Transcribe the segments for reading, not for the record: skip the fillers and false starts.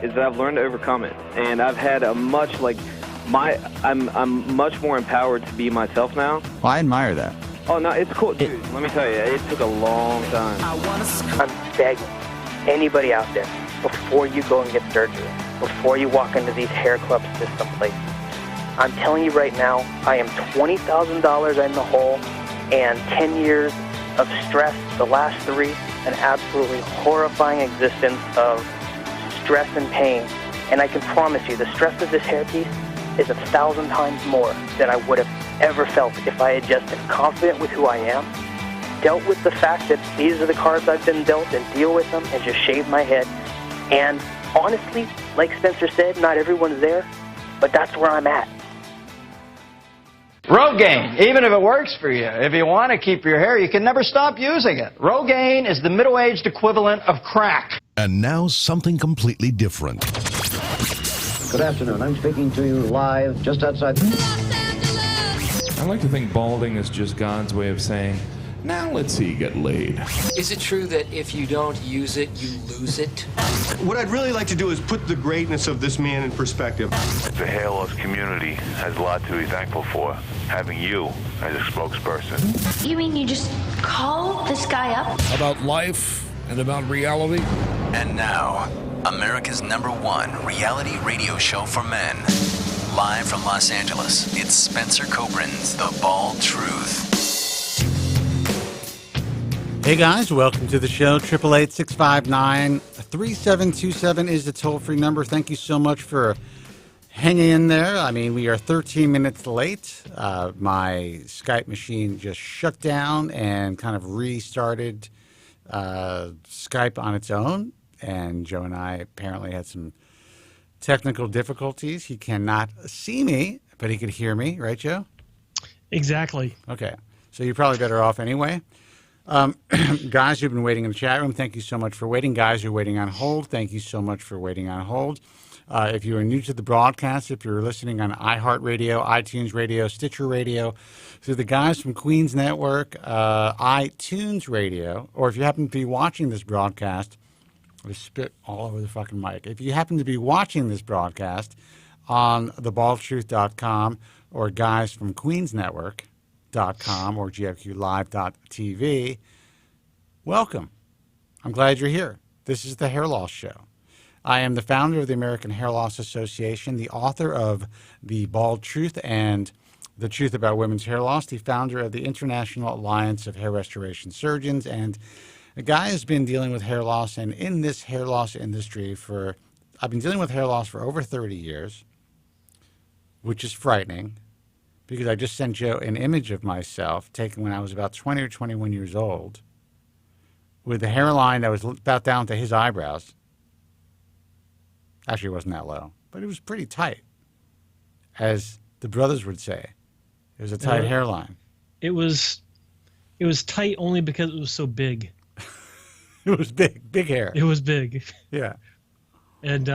is that I've learned to overcome it, and I've had a much I'm much more empowered to be myself now. Well, I admire that. Oh no, it's cool, dude. Let me tell you, it took a long time. I'm begging anybody out there, before you go and get surgery, before you walk into these hair club system places, I'm telling you right now, I am $20,000 in the hole, and 10 years of stress, the last 3, an absolutely horrifying existence of stress and pain. And I can promise you, the stress of this hairpiece is 1,000 times more than I would have ever felt if I had just been confident with who I am, dealt with the fact that these are the cards I've been dealt, and deal with them, and just shave my head. And honestly, like Spencer said, not everyone's there, but that's where I'm at. Rogaine, even if it works for you, if you want to keep your hair, you can never stop using it. Rogaine is the middle-aged equivalent of crack. And now something completely different. Good afternoon. I'm speaking to you live just outside I like to think balding is just God's way of saying, now let's see you get laid. Is it true that if you don't use it, you lose it? What I'd really like to do is put the greatness of this man in perspective. The hair loss community has a lot to be thankful for, having you as a spokesperson. You mean you just call this guy up? About life and about reality. And now, America's #1 reality radio show for men. Live from Los Angeles, it's Spencer Kobren's The Bald Truth. Hey guys, welcome to the show. 888-659-3727 is the toll-free number. Thank you so much for hanging in there. I mean, we are 13 minutes late. My Skype machine just shut down and kind of restarted Skype on its own. And Joe and I apparently had some technical difficulties. He cannot see me, but he could hear me. Right, Joe? Exactly. Okay. So you're probably better off anyway. Guys who've been waiting in the chat room, thank you so much for waiting. Guys who are waiting on hold, thank you so much for waiting on hold. If you are new to the broadcast, if you're listening on iHeartRadio, iTunes Radio, Stitcher Radio, through the guys from Queens Network, iTunes Radio, or if you happen to be watching this broadcast, I spit all over the fucking mic. If you happen to be watching this broadcast on thebaldtruth.com or guys from Queens Network, .com or gfqlive.tv, welcome. I'm glad you're here. This is the Hair Loss Show. I am the founder of the American Hair Loss Association, the author of The Bald Truth and The Truth About Women's Hair Loss, the founder of the International Alliance of Hair Restoration Surgeons, and a guy who's been dealing with hair loss and in this hair loss industry I've been dealing with hair loss for over 30 years, which is frightening. Because I just sent Joe an image of myself taken when I was about 20 or 21 years old with a hairline that was about down to his eyebrows. Actually, it wasn't that low, but it was pretty tight, as the brothers would say. It was a tight hairline. It was tight only because it was so big. It was big hair. It was big. Yeah. And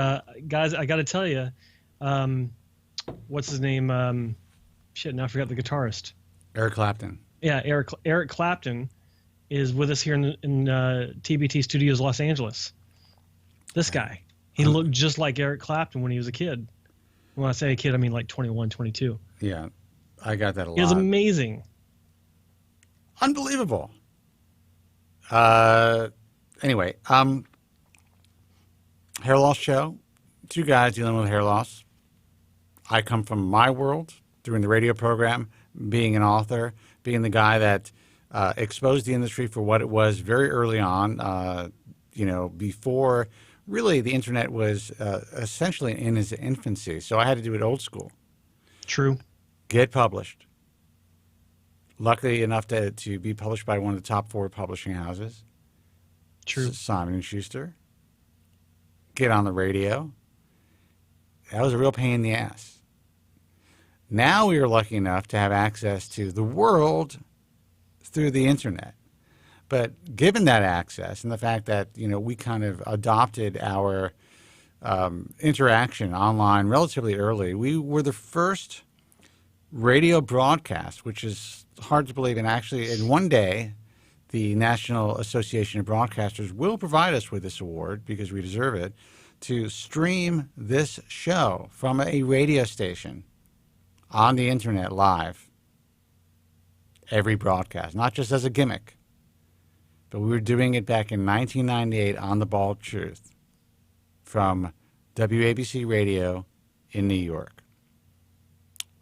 guys, I got to tell you, what's his name? Shit, now I forgot the guitarist. Eric Clapton. Yeah, Eric Clapton is with us here in TBT Studios, Los Angeles. This guy. He looked just like Eric Clapton when he was a kid. When I say a kid, I mean like 21, 22. Yeah, I got that a lot. He was amazing. Unbelievable. Anyway, hair loss show. 2 guys dealing with hair loss. I come from my world, doing the radio program, being an author, being the guy that exposed the industry for what it was very early on, before really the internet was essentially in its infancy. So I had to do it old school. True. Get published. Luckily enough to be published by one of the top 4 publishing houses. True. Simon & Schuster. Get on the radio. That was a real pain in the ass. Now we are lucky enough to have access to the world through the internet. But given that access and the fact that, we kind of adopted our interaction online relatively early, we were the first radio broadcast, which is hard to believe. And actually, in one day, the National Association of Broadcasters will provide us with this award because we deserve it. to stream this show from a radio station on the internet live every broadcast, not just as a gimmick, but we were doing it back in 1998 on The Bald Truth from WABC Radio in New York.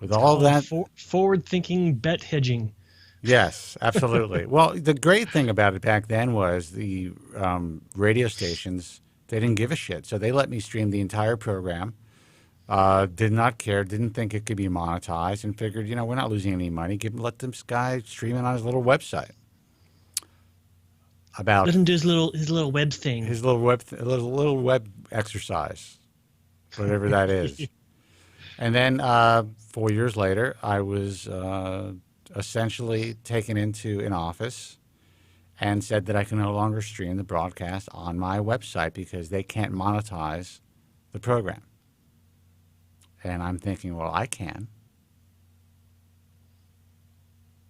With all that forward-thinking bet hedging. Yes, absolutely. Well, the great thing about it back then was the radio stations, they didn't give a shit. So they let me stream the entire program, did not care, didn't think it could be monetized, and figured, we're not losing any money. Let this guy stream it on his little website. Let him do his little web thing. His little web exercise, whatever that is. And then 4 years later, I was essentially taken into an office and said that I can no longer stream the broadcast on my website because they can't monetize the program. And I'm thinking, well, I can.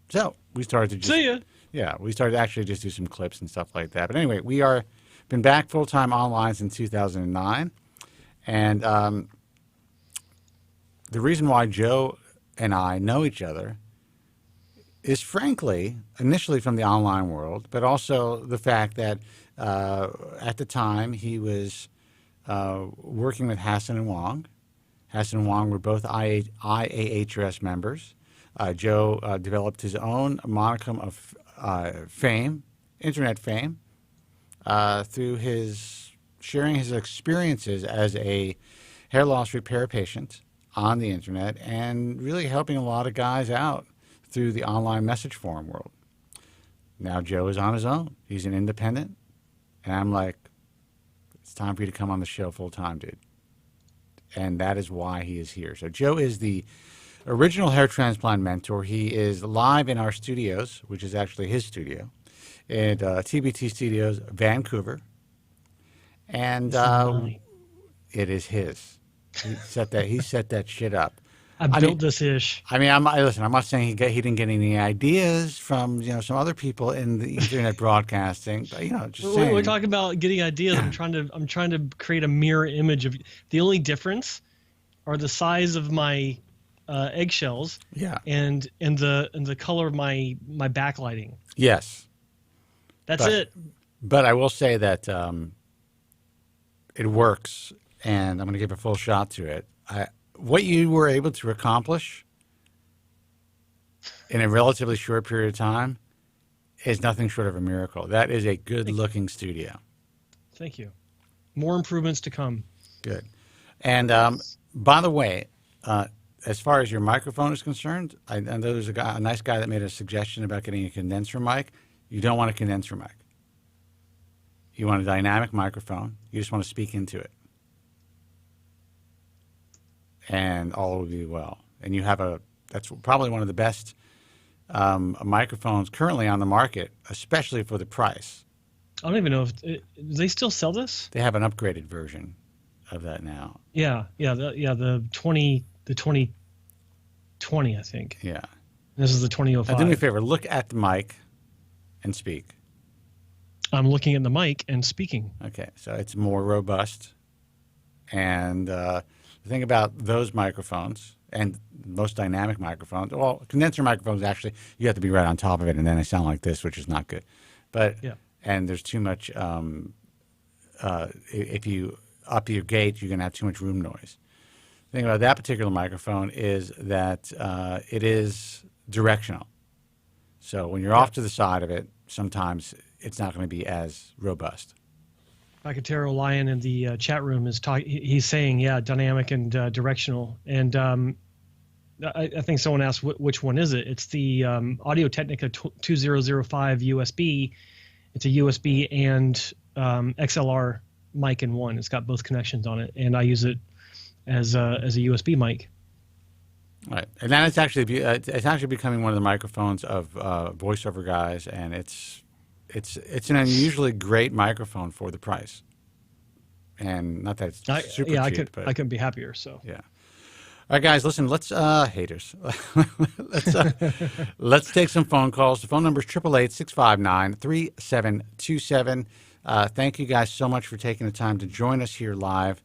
So we started to just... See ya. Yeah, we started to actually just do some clips and stuff like that. But anyway, we are been back full-time online since 2009. And the reason why Joe and I know each other is frankly, initially from the online world, but also the fact that at the time he was working with Hassan and Wong. Hassan and Wong were both IAHRS members. Joe developed his own monicum of fame, internet fame, through his sharing his experiences as a hair loss repair patient on the internet and really helping a lot of guys out through the online message forum world. Now Joe is on his own. He's an independent. And I'm like, it's time for you to come on the show full time, dude. And that is why he is here. So Joe is the original hair transplant mentor. He is live in our studios, which is actually his studio, at TBT Studios, Vancouver. And it is his. He set that shit up. I built this ish. I mean, I'm not saying he didn't get any ideas from some other people in the internet broadcasting, but just saying. We're talking about getting ideas. I'm trying to create a mirror image of the only difference are the size of my eggshells. Yeah. And the color of my backlighting. Yes. That's it. But I will say that it works, and I'm going to give a full shot to it. What you were able to accomplish in a relatively short period of time is nothing short of a miracle. That is a good-looking studio. Thank you. More improvements to come. Good. And by the way, as far as your microphone is concerned, I know there's a nice guy that made a suggestion about getting a condenser mic. You don't want a condenser mic. You want a dynamic microphone. You just want to speak into it. And all will be well. And you have that's probably one of the best microphones currently on the market, especially for the price. I don't even know if do they still sell this. They have an upgraded version of that now. Yeah, the 2020, I think. Yeah. This is the 2005. Now, do me a favor. Look at the mic and speak. I'm looking at the mic and speaking. Okay, so it's more robust. And the thing about those microphones and most dynamic microphones, well, condenser microphones, actually, you have to be right on top of it, and then they sound like this, which is not good. But yeah. And there's too much, if you up your gate, you're going to have too much room noise. The thing about that particular microphone is that it is directional. So when you're off to the side of it, sometimes it's not going to be as robust. Bacatero Lion in the chat room is talking. He's saying, yeah, dynamic and directional. And I think someone asked which one is it. It's the Audio Technica 2005 USB. It's a USB and XLR mic in one. It's got both connections on it, and I use it as a USB mic. Right, and then it's actually becoming one of the microphones of voiceover guys, and it's an unusually great microphone for the price. And not that it's super cheap, but I couldn't be happier. So yeah. All right, guys, listen. Let's haters. Let's take some phone calls. The phone number is 888-659-3727. Thank you guys so much for taking the time to join us here live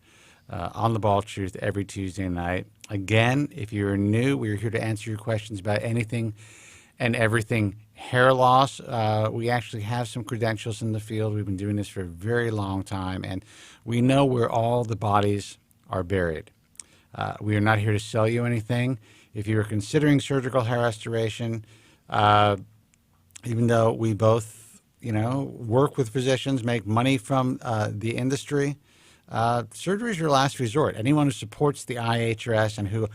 on The Bald Truth every Tuesday night. Again, if you're new, we're here to answer your questions about anything and everything hair loss. We actually have some credentials in the field. We've been doing this for a very long time, and we know where all the bodies are buried. We are not here to sell you anything. If you're considering surgical hair restoration, even though we both, work with physicians, make money from the industry, surgery is your last resort. Anyone who supports the IHRS and who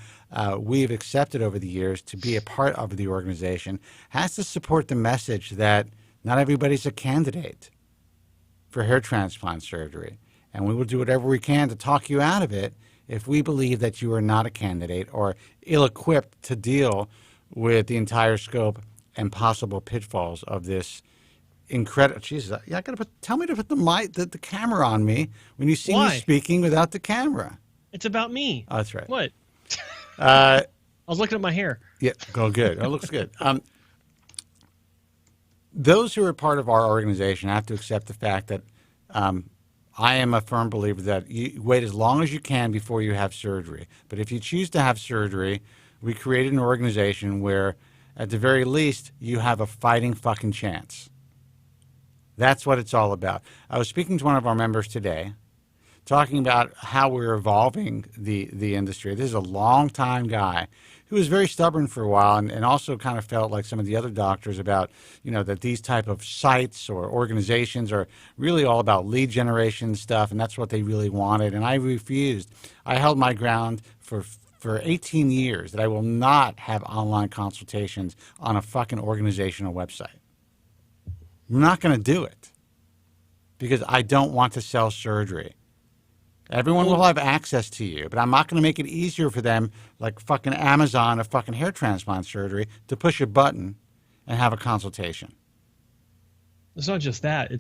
we've accepted over the years to be a part of the organization has to support the message that not everybody's a candidate for hair transplant surgery. And we will do whatever we can to talk you out of it if we believe that you are not a candidate or ill-equipped to deal with the entire scope and possible pitfalls of this incredible. Jesus, I gotta tell me to put the camera on me when you see me speaking without the camera. It's about me. Oh, that's right. What? I was looking at my hair. Yeah, go good. It looks good. Those who are part of our organization have to accept the fact that I am a firm believer that you wait as long as you can before you have surgery. But if you choose to have surgery, we created an organization where, at the very least, you have a fighting fucking chance. That's what it's all about. I was speaking to one of our members today, talking about how we're evolving the industry. This is a long-time guy who was very stubborn for a while and also kind of felt like some of the other doctors about, that these type of sites or organizations are really all about lead generation stuff, and that's what they really wanted. And I refused. I held my ground for 18 years that I will not have online consultations on a fucking organizational website. I'm not going to do it because I don't want to sell surgery. Everyone will have access to you, but I'm not going to make it easier for them, like fucking Amazon of fucking hair transplant surgery, to push a button and have a consultation. It's not just that.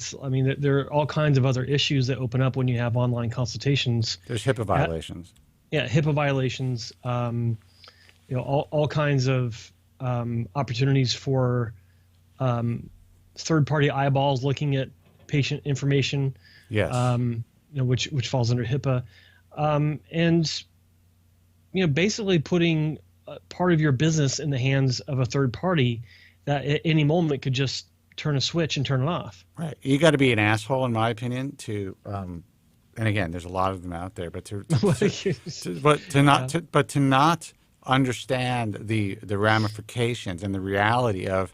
There are all kinds of other issues that open up when you have online consultations. There's HIPAA violations. HIPAA violations. All kinds of opportunities for third-party eyeballs looking at patient information. Yes. Which falls under HIPAA, and basically putting part of your business in the hands of a third party that at any moment could just turn a switch and turn it off. Right. You got to be an asshole, in my opinion, to and again, there's a lot of them out there, but to not understand the ramifications and the reality of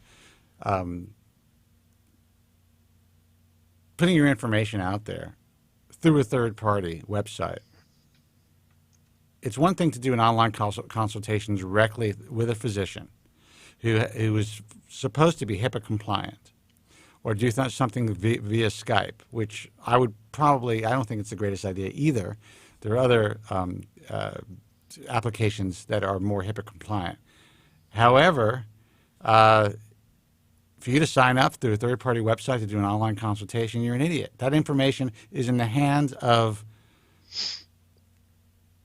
putting your information out there through a third-party website. It's one thing to do an online consultation directly with a physician who is supposed to be HIPAA compliant, or do something via Skype, which I don't think it's the greatest idea either. There are other applications that are more HIPAA compliant. However, for you to sign up through a third-party website to do an online consultation, you're an idiot. That information is in the hands of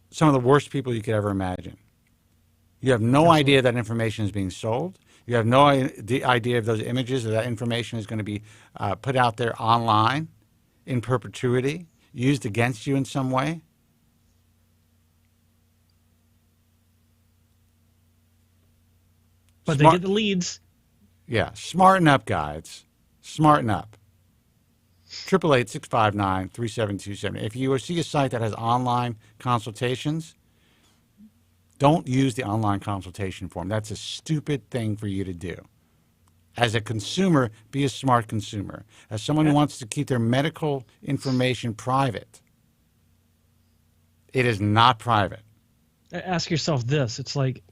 some of the worst people you could ever imagine. You have no idea that information is being sold. You have no idea of those images or that information is going to be put out there online in perpetuity, used against you in some way. But they get the leads. Yeah, smarten up, guys. Smarten up. 888-659-3727. If you see a site that has online consultations, don't use the online consultation form. That's a stupid thing for you to do. As a consumer, be a smart consumer. As someone who wants to keep their medical information private, it is not private. Ask yourself this. It's like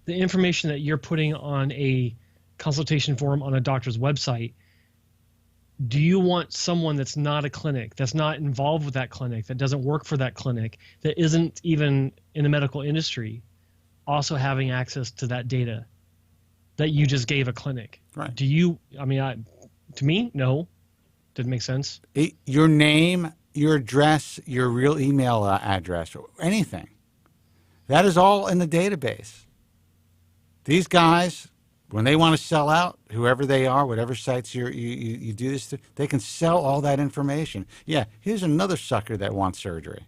the information that you're putting on a consultation form on a doctor's website, do you want someone that's not a clinic, that's not involved with that clinic, that doesn't work for that clinic, that isn't even in the medical industry, also having access to that data that you just gave a clinic? Right. Do you, to me, no. Didn't make sense. Your name, your address, your real email address, or anything. That is all in the database. These guys when they want to sell out, whoever they are, whatever sites you do this to, they can sell all that information. Yeah, here's another sucker that wants surgery.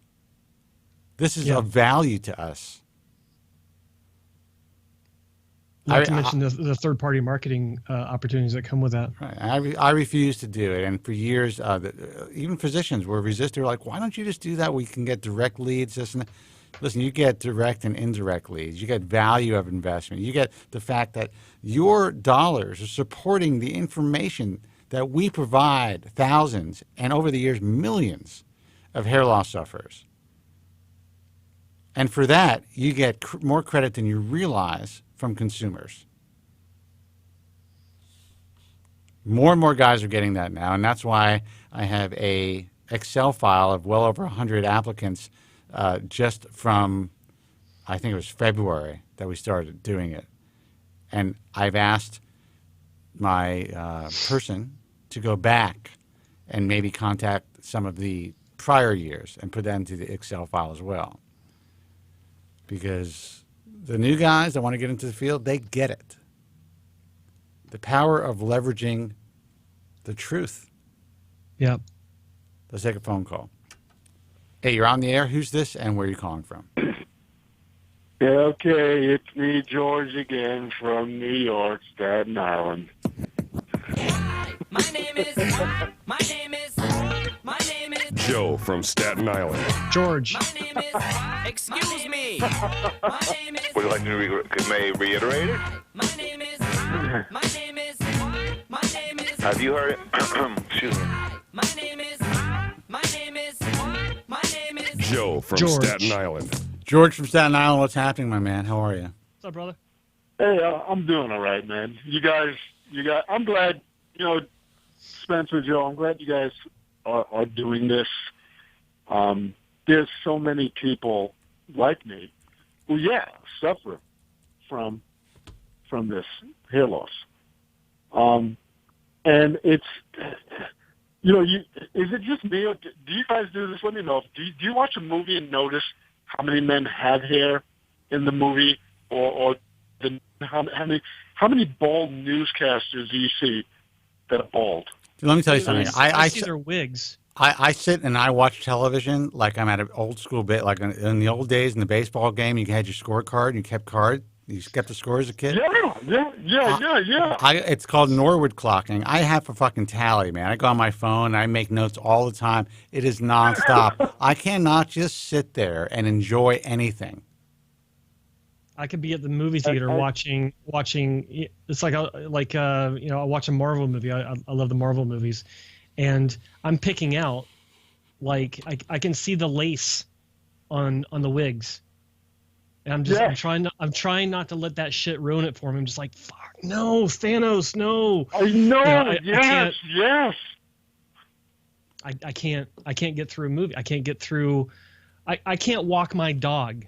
This is of value to us. Not to mention the third-party marketing opportunities that come with that. Right. I refuse to do it, and for years, even physicians were resistant. They were like, "Why don't you just do that? We can get direct leads." This and that. Listen, you get direct and indirect leads. You get value of investment. You get the fact that your dollars are supporting the information that we provide thousands and over the years millions of hair loss sufferers. And for that, you get more credit than you realize from consumers. More and more guys are getting that now, and that's why I have a Excel file of well over 100 applicants just from, I think it was February that we started doing it. And I've asked my person to go back and maybe contact some of the prior years and put that into the Excel file as well. Because the new guys that want to get into the field, they get it. The power of leveraging the truth. Yep. Let's take a phone call. Hey, you're on the air. Who's this and where are you calling from? Yeah, okay, it's me, George, again from New York, Staten Island. My name is Joe from Staten Island. George. My name is, excuse me. My name is, Would you like to may reiterate it? my name is, Have you heard it? Excuse me. my name is, Joe from George. Staten Island. George from Staten Island, what's happening, my man? How are you? What's up, brother? Hey, I'm doing all right, man. You guys, I'm glad, Spencer, Joe, I'm glad you guys are doing this. There's so many people like me who, suffer from this hair loss. And it's, is it just me, or do you guys do this? Let me know. Do you watch a movie and notice how many men have hair in the movie, or how many bald newscasters do you see that are bald? Let me tell you something. I see their wigs. I sit and I watch television like I'm at an old school bit. Like in the old days in the baseball game, you had your scorecard. You kept cards. You kept the score as a kid. Yeah. It's called Norwood clocking. I have a fucking tally, man. I go on my phone and I make notes all the time. It is nonstop. I cannot just sit there and enjoy anything. I could be at the movie theater watching. It's like I watch a Marvel movie. I love the Marvel movies, and I'm picking out, like I can see the lace on the wigs. And I'm trying not to let that shit ruin it for me. I'm just like, fuck, no, Thanos, no. I know. Yes. I can't get through a movie. I can't get through. I can't walk my dog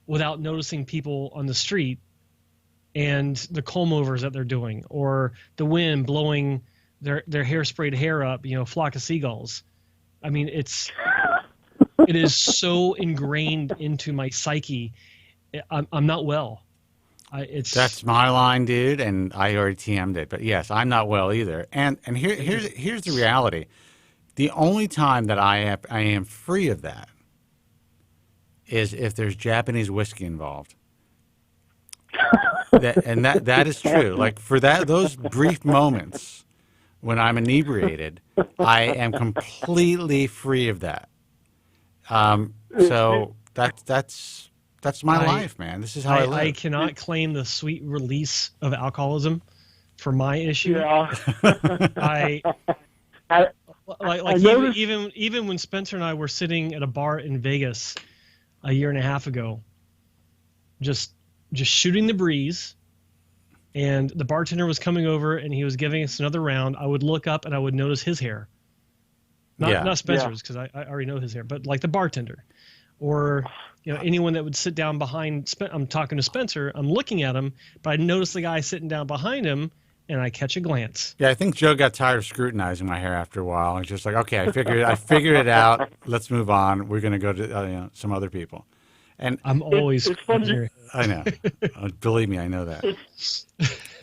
without noticing people on the street and the comb overs that they're doing, or the wind blowing their hairsprayed hair up. Flock of seagulls. I mean, it is so ingrained into my psyche. I'm not well. That's my line, dude, and I already TM'd it. But yes, I'm not well either. And here's the reality: the only time that I am free of that is if there's Japanese whiskey involved. That is true. Like for those brief moments when I'm inebriated, I am completely free of that. So that's my life, man. This is how I live. I cannot claim the sweet release of alcoholism for my issue. Yeah. Even when Spencer and I were sitting at a bar in Vegas a year and a half ago, just shooting the breeze, and the bartender was coming over and he was giving us another round, I would look up and I would notice his hair. Not Spencer's, because I already know his hair, but like the bartender, or anyone that would sit down behind. I'm talking to Spencer. I'm looking at him, but I notice the guy sitting down behind him, and I catch a glance. Yeah, I think Joe got tired of scrutinizing my hair after a while. It's just like, okay, I figured it out. Let's move on. We're going to go to some other people. And I'm always. It's funny. I know. Believe me, I know that.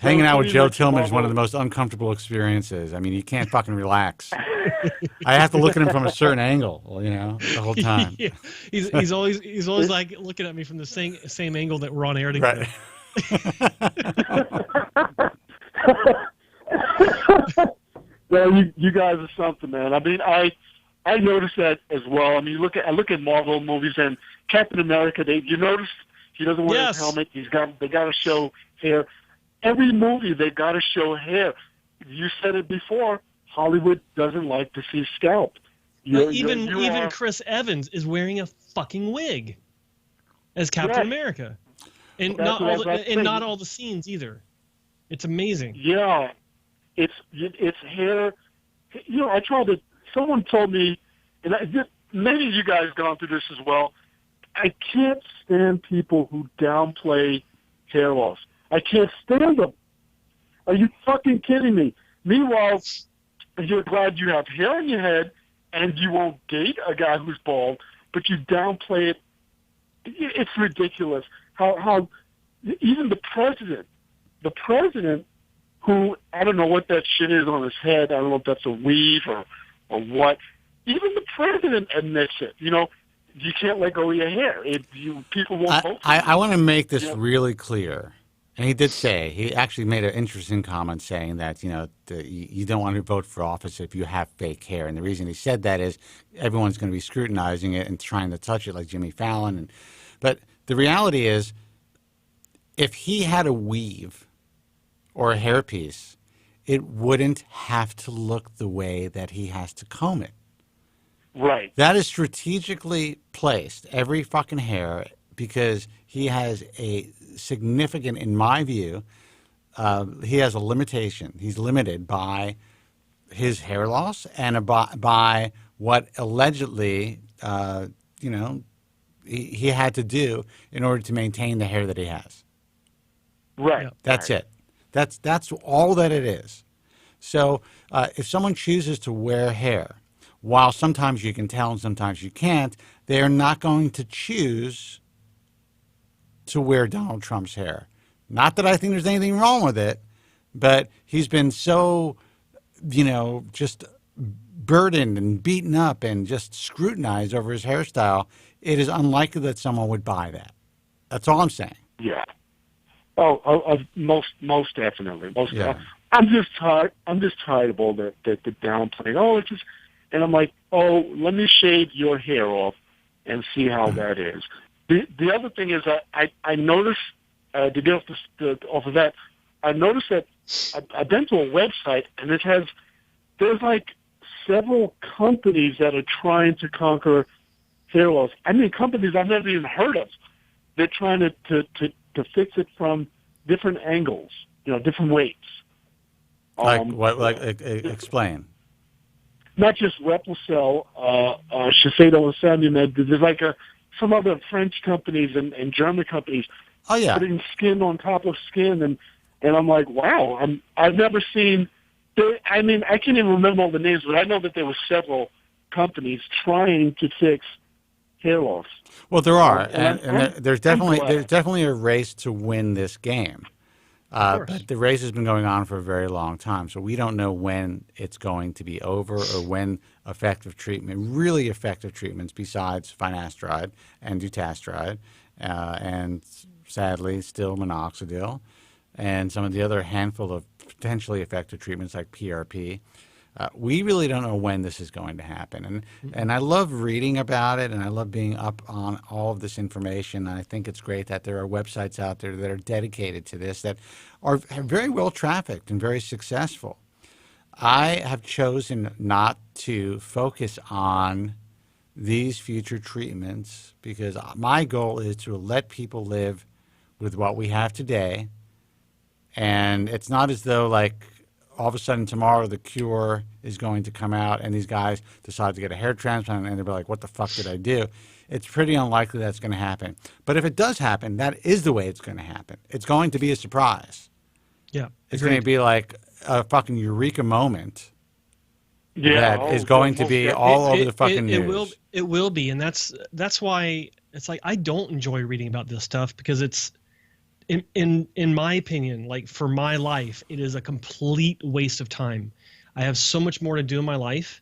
Hanging out with Joe like Tillman is one of the most uncomfortable experiences. I mean, you can't fucking relax. I have to look at him from a certain angle, the whole time. Yeah. He's always like looking at me from the same angle that we're on air together. Right. Well, you guys are something, man. I mean, I noticed that as well. I mean, I look at Marvel movies and Captain America. You notice he doesn't wear his helmet. They got to show hair. Every movie they got to show hair. You said it before. Hollywood doesn't like to see scalp. Even Chris Evans is wearing a fucking wig as Captain America, and not all the scenes either. It's amazing. Yeah, it's hair. I tried to. Someone told me, and many of you guys gone through this as well. I can't stand people who downplay hair loss. I can't stand them. Are you fucking kidding me? Meanwhile, you're glad you have hair on your head and you won't date a guy who's bald, but you downplay it. It's ridiculous. How even the president, who, I don't know what that shit is on his head. I don't know if that's a weave or what. Even the president admits it. You can't let go of your hair. People won't vote for you. I want to make this really clear. And he did say, he actually made an interesting comment saying that, you don't want to vote for office if you have fake hair. And the reason he said that is everyone's going to be scrutinizing it and trying to touch it like Jimmy Fallon. But the reality is, if he had a weave or a hairpiece, it wouldn't have to look the way that he has to comb it. Right. That is strategically placed, every fucking hair, because he has a significant, in my view, he has a limitation. He's limited by his hair loss and by what allegedly, he had to do in order to maintain the hair that he has. Right. That's it. That's all that it is. So if someone chooses to wear hair, while sometimes you can tell and sometimes you can't, they are not going to choose to wear Donald Trump's hair. Not that I think there's anything wrong with it, but he's been so, just burdened and beaten up and just scrutinized over his hairstyle. It is unlikely that someone would buy that. That's all I'm saying. Yeah. Oh, most definitely. Yeah. I'm just tired of all the downplaying. Oh, it's just, and I'm like, oh, let me shave your hair off and see how that is. The other thing is I noticed, to get off of that, I noticed that I've been to a website and there's like several companies that are trying to conquer hair loss. I mean, companies I've never even heard of. They're trying to fix it from different angles, different weights. Explain. Not just Replicel, Shiseido and Samumed. There's like some other French companies and German companies putting skin on top of skin, and I'm like, wow, I've never seen. I can't even remember all the names, but I know that there were several companies trying to fix hair loss. Well, there are, and there's definitely a race to win this game. But the race has been going on for a very long time, so we don't know when it's going to be over or when really effective treatments besides finasteride and dutasteride, and sadly still minoxidil, and some of the other handful of potentially effective treatments like PRP. We really don't know when this is going to happen. And I love reading about it, and I love being up on all of this information. And I think it's great that there are websites out there that are dedicated to this that are very well trafficked and very successful. I have chosen not to focus on these future treatments because my goal is to let people live with what we have today. And it's not as though like all of a sudden tomorrow the cure is going to come out and these guys decide to get a hair transplant and they'll be like, what the fuck did I do? It's pretty unlikely that's going to happen. But if it does happen, that is the way it's going to happen. It's going to be a surprise. Yeah. It's going to be like a fucking eureka moment. Yeah. That is going to be all over the fucking news. It will be. And that's why it's like I don't enjoy reading about this stuff because it's in my opinion, like for my life, it is a complete waste of time. I have so much more to do in my life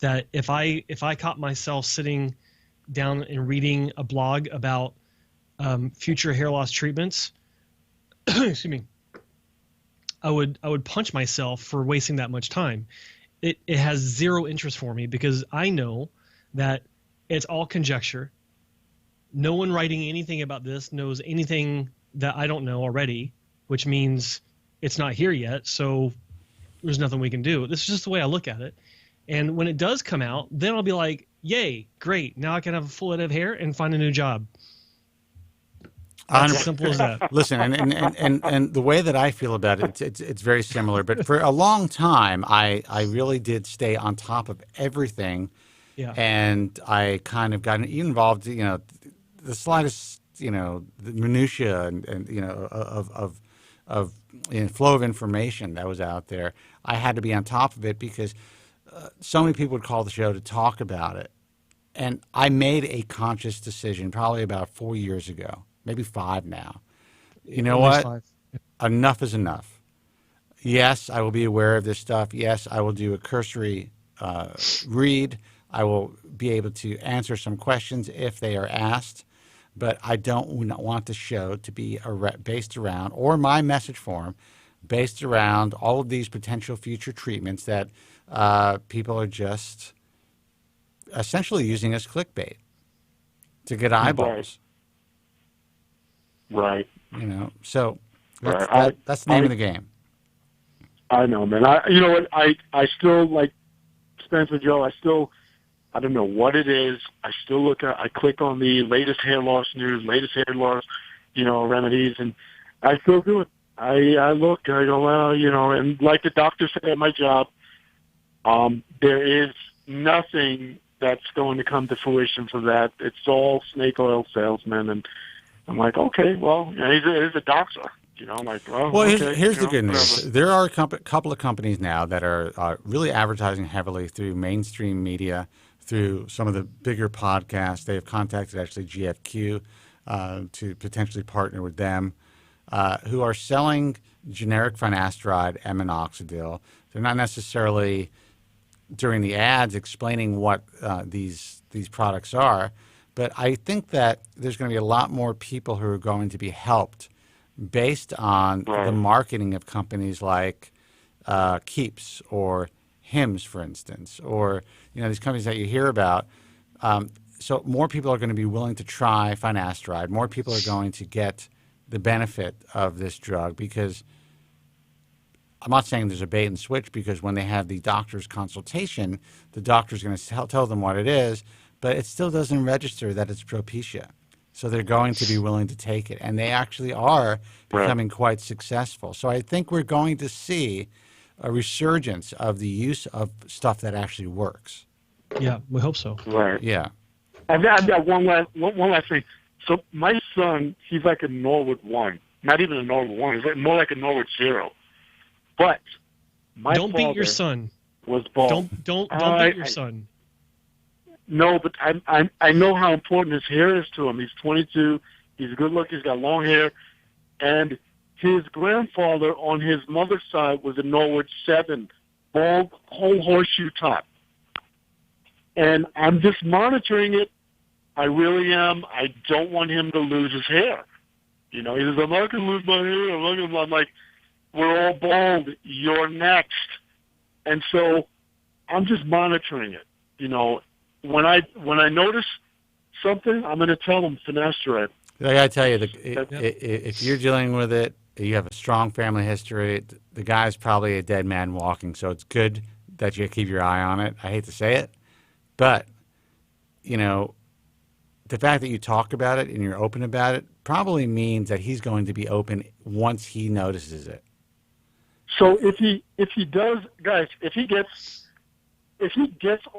that if I caught myself sitting down and reading a blog about future hair loss treatments, excuse me, I would punch myself for wasting that much time. It has zero interest for me because I know that it's all conjecture. No one writing anything about this knows anything that I don't know already, which means it's not here yet, so there's nothing we can do. This is just the way I look at it. And when it does come out, then I'll be like, yay, great. Now I can have a full head of hair and find a new job. It's as simple as that. Listen, and the way that I feel about it, it's very similar. But for a long time, I really did stay on top of everything. Yeah. And I kind of got involved, the slightest, the minutia and of flow of information that was out there. I had to be on top of it because so many people would call the show to talk about it. And I made a conscious decision probably about 4 years ago, maybe 5 now. You know what? 5. Enough is enough. Yes, I will be aware of this stuff. Yes, I will do a cursory read. I will be able to answer some questions if they are asked. But I don't want the show to be based around, or my message form, based around all of these potential future treatments that people are just essentially using as clickbait to get eyeballs. Right. So that's the name of the game. I know, man. You know what? I still, like Spencer Joe, I don't know what it is. I click on the latest hair loss news, latest hair loss, remedies, and I still do it. I look, I go, well, and like the doctor said at my job, there is nothing that's going to come to fruition for that. It's all snake oil salesmen, and I'm like, okay, well, he's a doctor. I'm like, well, okay, here's the good news. There are a couple of companies now that are really advertising heavily through mainstream media, through some of the bigger podcasts. They have contacted actually GFQ to potentially partner with them, who are selling generic finasteride and minoxidil. They're not necessarily during the ads explaining what these products are, but I think that there's going to be a lot more people who are going to be helped based on the marketing of companies like Keeps or Hims, for instance, or these companies that you hear about. So more people are going to be willing to try finasteride. More people are going to get the benefit of this drug because I'm not saying there's a bait and switch, because when they have the doctor's consultation, the doctor's going to tell them what it is, but it still doesn't register that it's Propecia. So they're going to be willing to take it, and they actually are becoming quite successful. So I think we're going to see a resurgence of the use of stuff that actually works. Yeah, we hope so. Right. Yeah. I've got one last thing. So my son, he's like a Norwood 1. Not even a Norwood 1. He's like more like a Norwood 0. But my don't father beat your son. Was bald. Don't beat your son. No, but I know how important his hair is to him. He's 22. He's good looking. He's got long hair. And his grandfather on his mother's side was a Norwood 7, bald, whole horseshoe top. And I'm just monitoring it. I really am. I don't want him to lose his hair. He says, I'm not going to lose my hair. I'm like, we're all bald. You're next. And so I'm just monitoring it. When I notice something, I'm going to tell them finasteride. I got to tell you, if you're dealing with it, you have a strong family history, the guy's probably a dead man walking, so it's good that you keep your eye on it. I hate to say it, but, the fact that you talk about it and you're open about it probably means that he's going to be open once he notices it. So if he does, guys, if he gets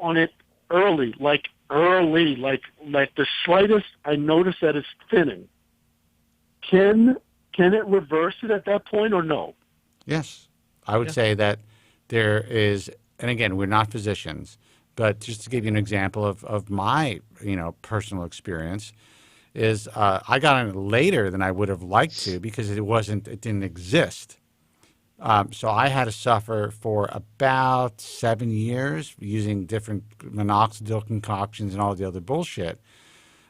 on it early, like the slightest I notice that it's thinning, can it reverse it at that point or no? Yes. I would say that there is, and again, we're not physicians, but just to give you an example of my, personal experience, is I got on it later than I would have liked to because it didn't exist. So I had to suffer for about 7 years using different minoxidil concoctions and all the other bullshit.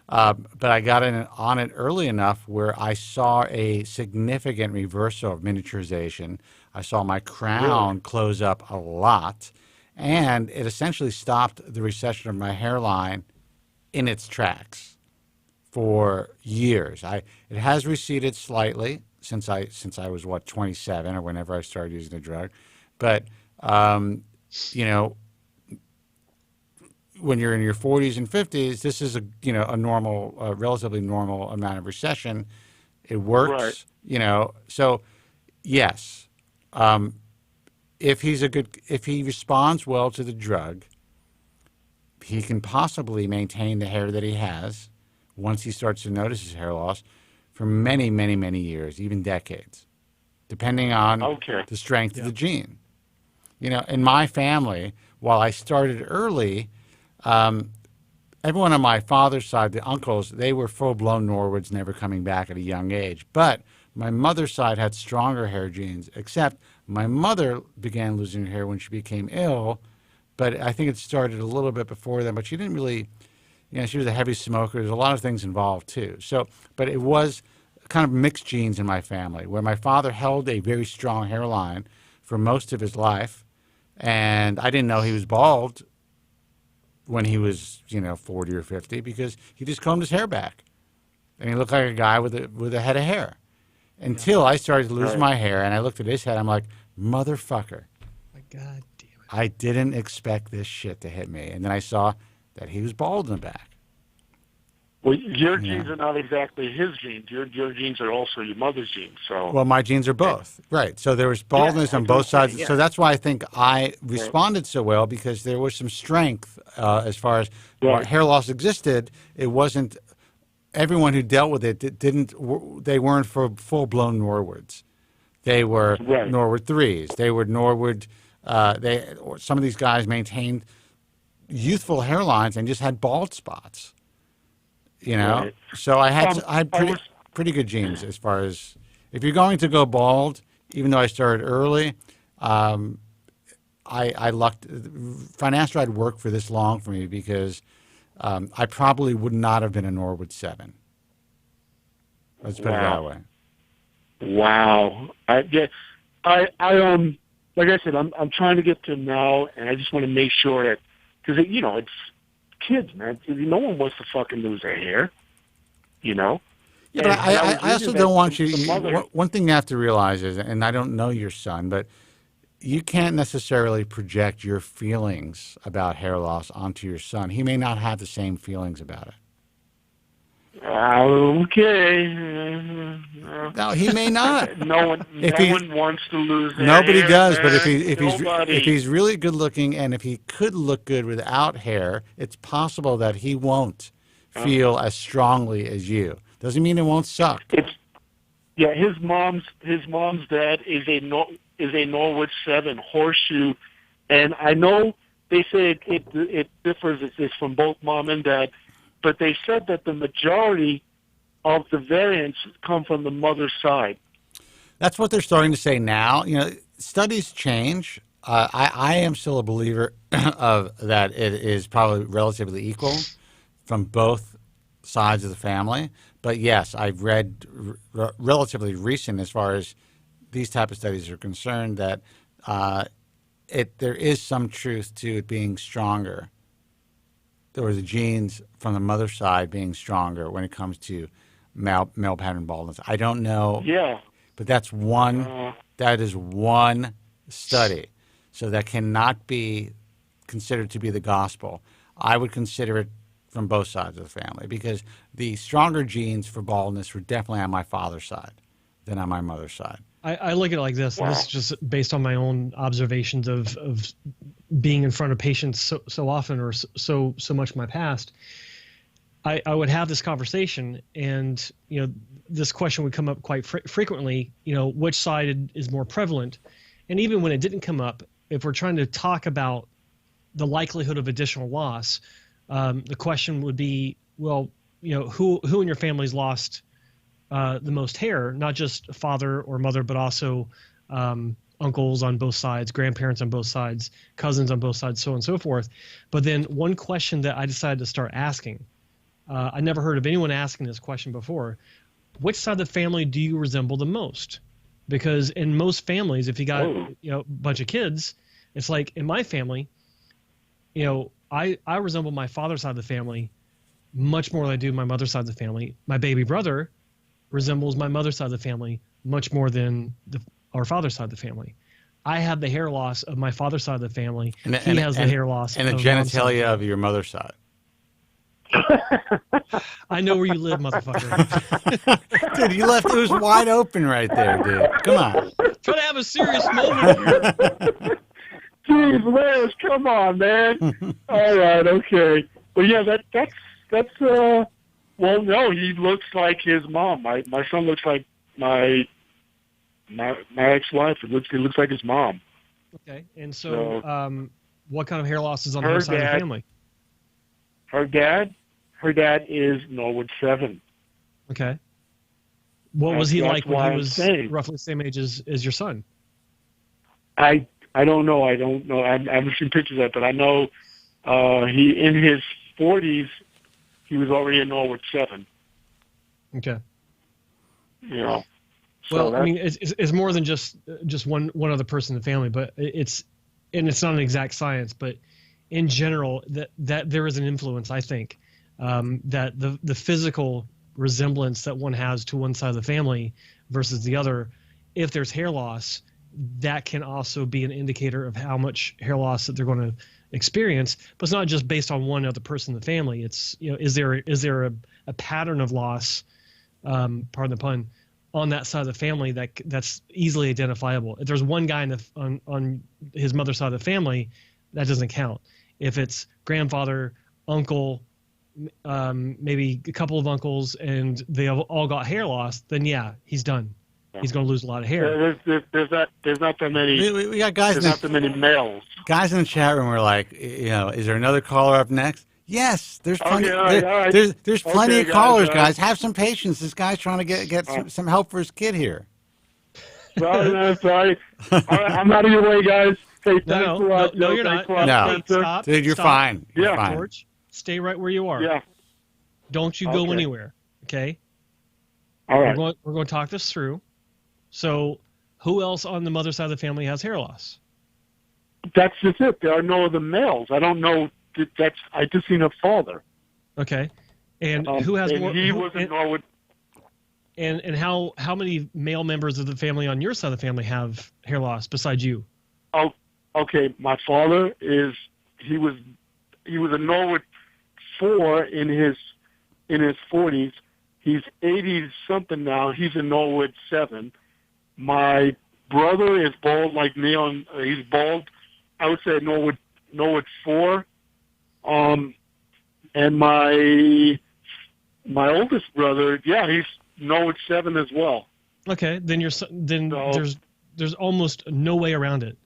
But I got on it early enough where I saw a significant reversal of miniaturization. I saw my crown close up a lot, and it essentially stopped the recession of my hairline in its tracks for years. It has receded slightly since I was 27 or whenever I started using the drug, but you know, when you're in your 40s and 50s, this is a normal, relatively normal amount of recession. It works, you know. So, yes, if he responds well to the drug, he can possibly maintain the hair that he has once he starts to notice his hair loss for many, many, many years, even decades, depending on the strength of the gene. You know, in my family, while I started early, everyone on my father's side, the uncles, they were full-blown Norwoods, never coming back at a young age. But my mother's side had stronger hair genes, except my mother began losing her hair when she became ill. But I think it started a little bit before then. But she didn't really, you know, she was a heavy smoker. There's a lot of things involved, too. So, but it was kind of mixed genes in my family, where my father held a very strong hairline for most of his life. And I didn't know he was bald when he was, 40 or 50, because he just combed his hair back. And he looked like a guy with a head of hair. Until I started to lose my hair, and I looked at his head, I'm like, motherfucker. My God damn it. I didn't expect this shit to hit me. And then I saw that he was bald in the back. Well, your genes are not exactly his genes. Your genes are also your mother's genes. So, well, my genes are both. Right. So there was baldness on both sides. So that's why I think I responded so well, because there was some strength as far as hair loss existed. It wasn't everyone who dealt with it they weren't for full-blown Norwoods. They were Norwood 3s. They were Norwood. Some of these guys maintained youthful hairlines and just had bald spots. So I had pretty good genes as far as if you're going to go bald. Even though I started early, I lucked. Finasteride worked for this long for me because I probably would not have been a Norwood 7. Let's put it that way. Wow. Like I said, I'm trying to get to him now, and I just want to make sure that because it's kids, man. No one wants to fucking lose their hair, Yeah, but I also don't want you. One thing you have to realize is, and I don't know your son, but you can't necessarily project your feelings about hair loss onto your son. He may not have the same feelings about it. Okay. No, he may not. No one wants to lose their Nobody hair, does, man. but if he's really good looking and if he could look good without hair, it's possible that he won't feel as strongly as you. Doesn't mean it won't suck. His mom's dad is a Norwood 7 horseshoe, and I know they say it differs. It's from both mom and dad. But they said that the majority of the variants come from the mother's side. That's what they're starting to say now. Studies change. I am still a believer of that it is probably relatively equal from both sides of the family. But yes, I've read relatively recent as far as these type of studies are concerned that there is some truth to it being stronger. Or the genes from the mother's side being stronger when it comes to male pattern baldness. I don't know. Yeah. But that's that is one study. So that cannot be considered to be the gospel. I would consider it from both sides of the family because the stronger genes for baldness were definitely on my father's side than on my mother's side. I look at it like this, and this is just based on my own observations of being in front of patients so often or so much in my past. I would have this conversation, and this question would come up quite frequently. Which side is more prevalent? And even when it didn't come up, if we're trying to talk about the likelihood of additional loss, the question would be, well, who in your family's lost the most hair, not just father or mother, but also uncles on both sides, grandparents on both sides, cousins on both sides, so on and so forth. But then one question that I decided to start asking, I never heard of anyone asking this question before: which side of the family do you resemble the most? Because in most families, if you got a bunch of kids, it's like in my family, I resemble my father's side of the family much more than I do my mother's side of the family. My baby brother resembles my mother's side of the family much more than our father's side of the family. I have the hair loss of my father's side of the family. He has the hair loss and the of genitalia of your mother's side. I know where you live, motherfucker. Dude, you left it was wide open right there, dude. Come on. Try to have a serious moment here. Jeez, Liz, come on, man. All right, okay. Well, yeah, that's well, no, he looks like his mom. My son looks like my ex-wife. It looks like his mom. Okay, and so what kind of hair loss is on her side of the family? Her dad is Norwood 7. Okay. What was he like when he was roughly the same age as your son? I don't know. I haven't seen pictures of it, but I know he in his 40s. He was already in Norwood 7. Okay. So well, I mean, it's more than just one other person in the family, but it's not an exact science, but in general, that there is an influence, I think, that the physical resemblance that one has to one side of the family versus the other, if there's hair loss, that can also be an indicator of how much hair loss that they're going to experience. But it's not just based on one other person in the family. It's is there a pattern of loss, pardon the pun, on that side of the family that's easily identifiable. If there's one guy on his mother's side of the family, that doesn't count. If it's grandfather, uncle, maybe a couple of uncles, and they have all got hair loss, then yeah, he's done. He's going to lose a lot of hair. There's not that many. We got guys. There's not that many males. Guys in the chat room were like, is there another caller up next? Yes, there's plenty. All right. There's plenty of callers, guys. Have some patience. This guy's trying to get some help for his kid here. Sorry. All right, I'm out of your way, guys. Hey, no, you're not. No, stop. Dude, you're fine. You're fine. George, stay right where you are. Yeah. Don't you go anywhere. Okay. All right. We're going to talk this through. So, who else on the mother's side of the family has hair loss? That's just it. There are no other males. I don't know. I just seen a father. Okay. And who has more? He was in Norwood. And how many male members of the family on your side of the family have hair loss besides you? Oh, okay. My father he was a Norwood 4 in his 40s. He's 80 something now. He's in Norwood 7. My brother is bald like me. He's bald. I would say Norwood 4. And my oldest brother, he's Norwood 7 as well. Okay, then there's almost no way around it.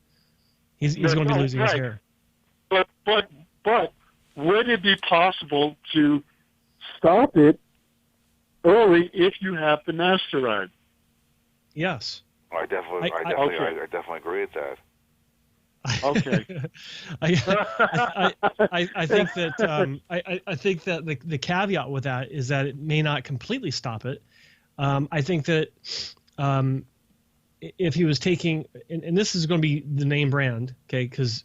He's going to be losing his hair. But would it be possible to stop it early if you have finasteride? Yes. I definitely agree with that. Okay. I think that I think that the caveat with that is that it may not completely stop it. I think that if he was taking, and this is going to be the name brand, okay, because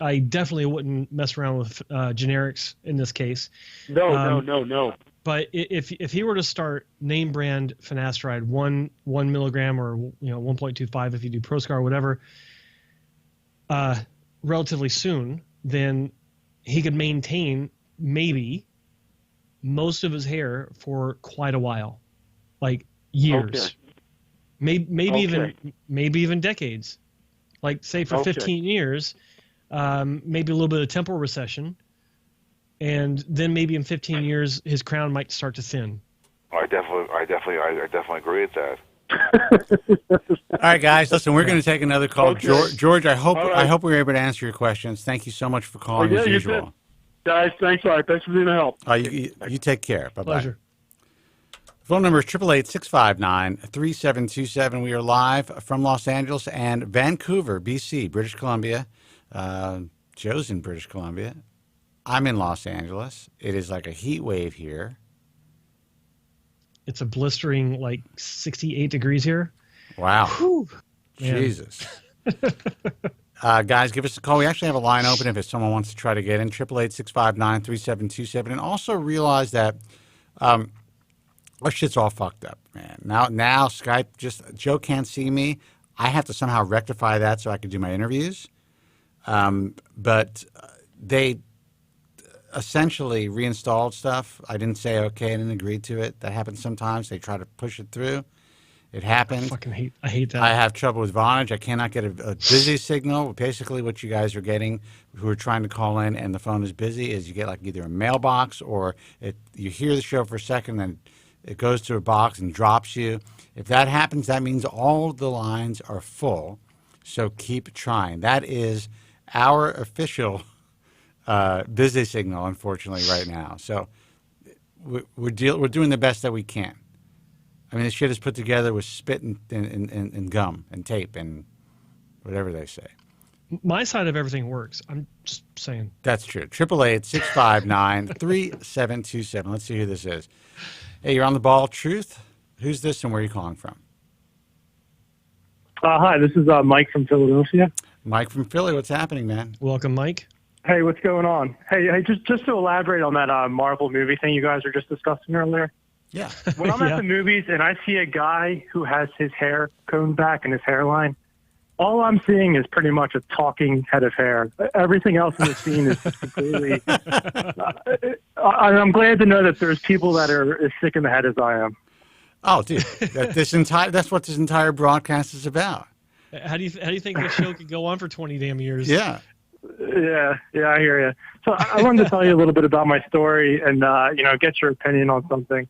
I definitely wouldn't mess around with generics in this case. No. But if he were to start name brand finasteride, 1 milligram or 1.25 if you do Proscar or whatever, relatively soon, then he could maintain maybe most of his hair for quite a while, like years, okay. maybe even decades. Like say for 15 years, maybe a little bit of temporal recession. And then maybe in 15 years, his crown might start to thin. I definitely agree with that. All right, guys. Listen, we're going to take another call. Okay. George, I hope right. I hope we were able to answer your questions. Thank you so much for calling as usual. Guys, thanks. All right, thanks for being a help. You take care. Bye-bye. Pleasure. Phone number is 888-659-3727. We are live from Los Angeles and Vancouver, BC, British Columbia. Joe's in British Columbia. I'm in Los Angeles. It is like a heat wave here. It's a blistering, like 68 degrees here. Wow. Whew. Jesus. Guys, give us a call. We actually have a line open if someone wants to try to get in. 888-659-3727. And also realize that our shit's all fucked up, man. Now Skype, Joe can't see me. I have to somehow rectify that so I can do my interviews. But they essentially reinstalled stuff. I didn't say okay. I didn't agree to it. That happens sometimes. They try to push it through. It happened. I hate that. I have trouble with Vonage. I cannot get a busy signal. Basically, what you guys are getting, who are trying to call in and the phone is busy, is you get like either a mailbox or you hear the show for a second, then it goes to a box and drops you. If that happens, that means all the lines are full. So keep trying. That is our official busy signal, unfortunately, right now. So we're doing the best that we can. I mean, this shit is put together with spit and gum and tape and whatever they say. My side of everything works. I'm just saying. That's true. 888-659-3727. Let's see who this is. Hey, you're on the ball. Truth? Who's this and where are you calling from? Hi, this is Mike from Philadelphia. Mike from Philly. What's happening, man? Welcome, Mike. Hey, what's going on? Hey, just to elaborate on that Marvel movie thing you guys were just discussing earlier. Yeah. When I'm at the movies and I see a guy who has his hair combed back and his hairline, all I'm seeing is pretty much a talking head of hair. Everything else in the scene is completely... I'm glad to know that there's people that are as sick in the head as I am. Oh, dude. That's what this entire broadcast is about. How do you think this show could go on for 20 damn years? Yeah. Yeah, I hear you. So I wanted to tell you a little bit about my story and, get your opinion on something.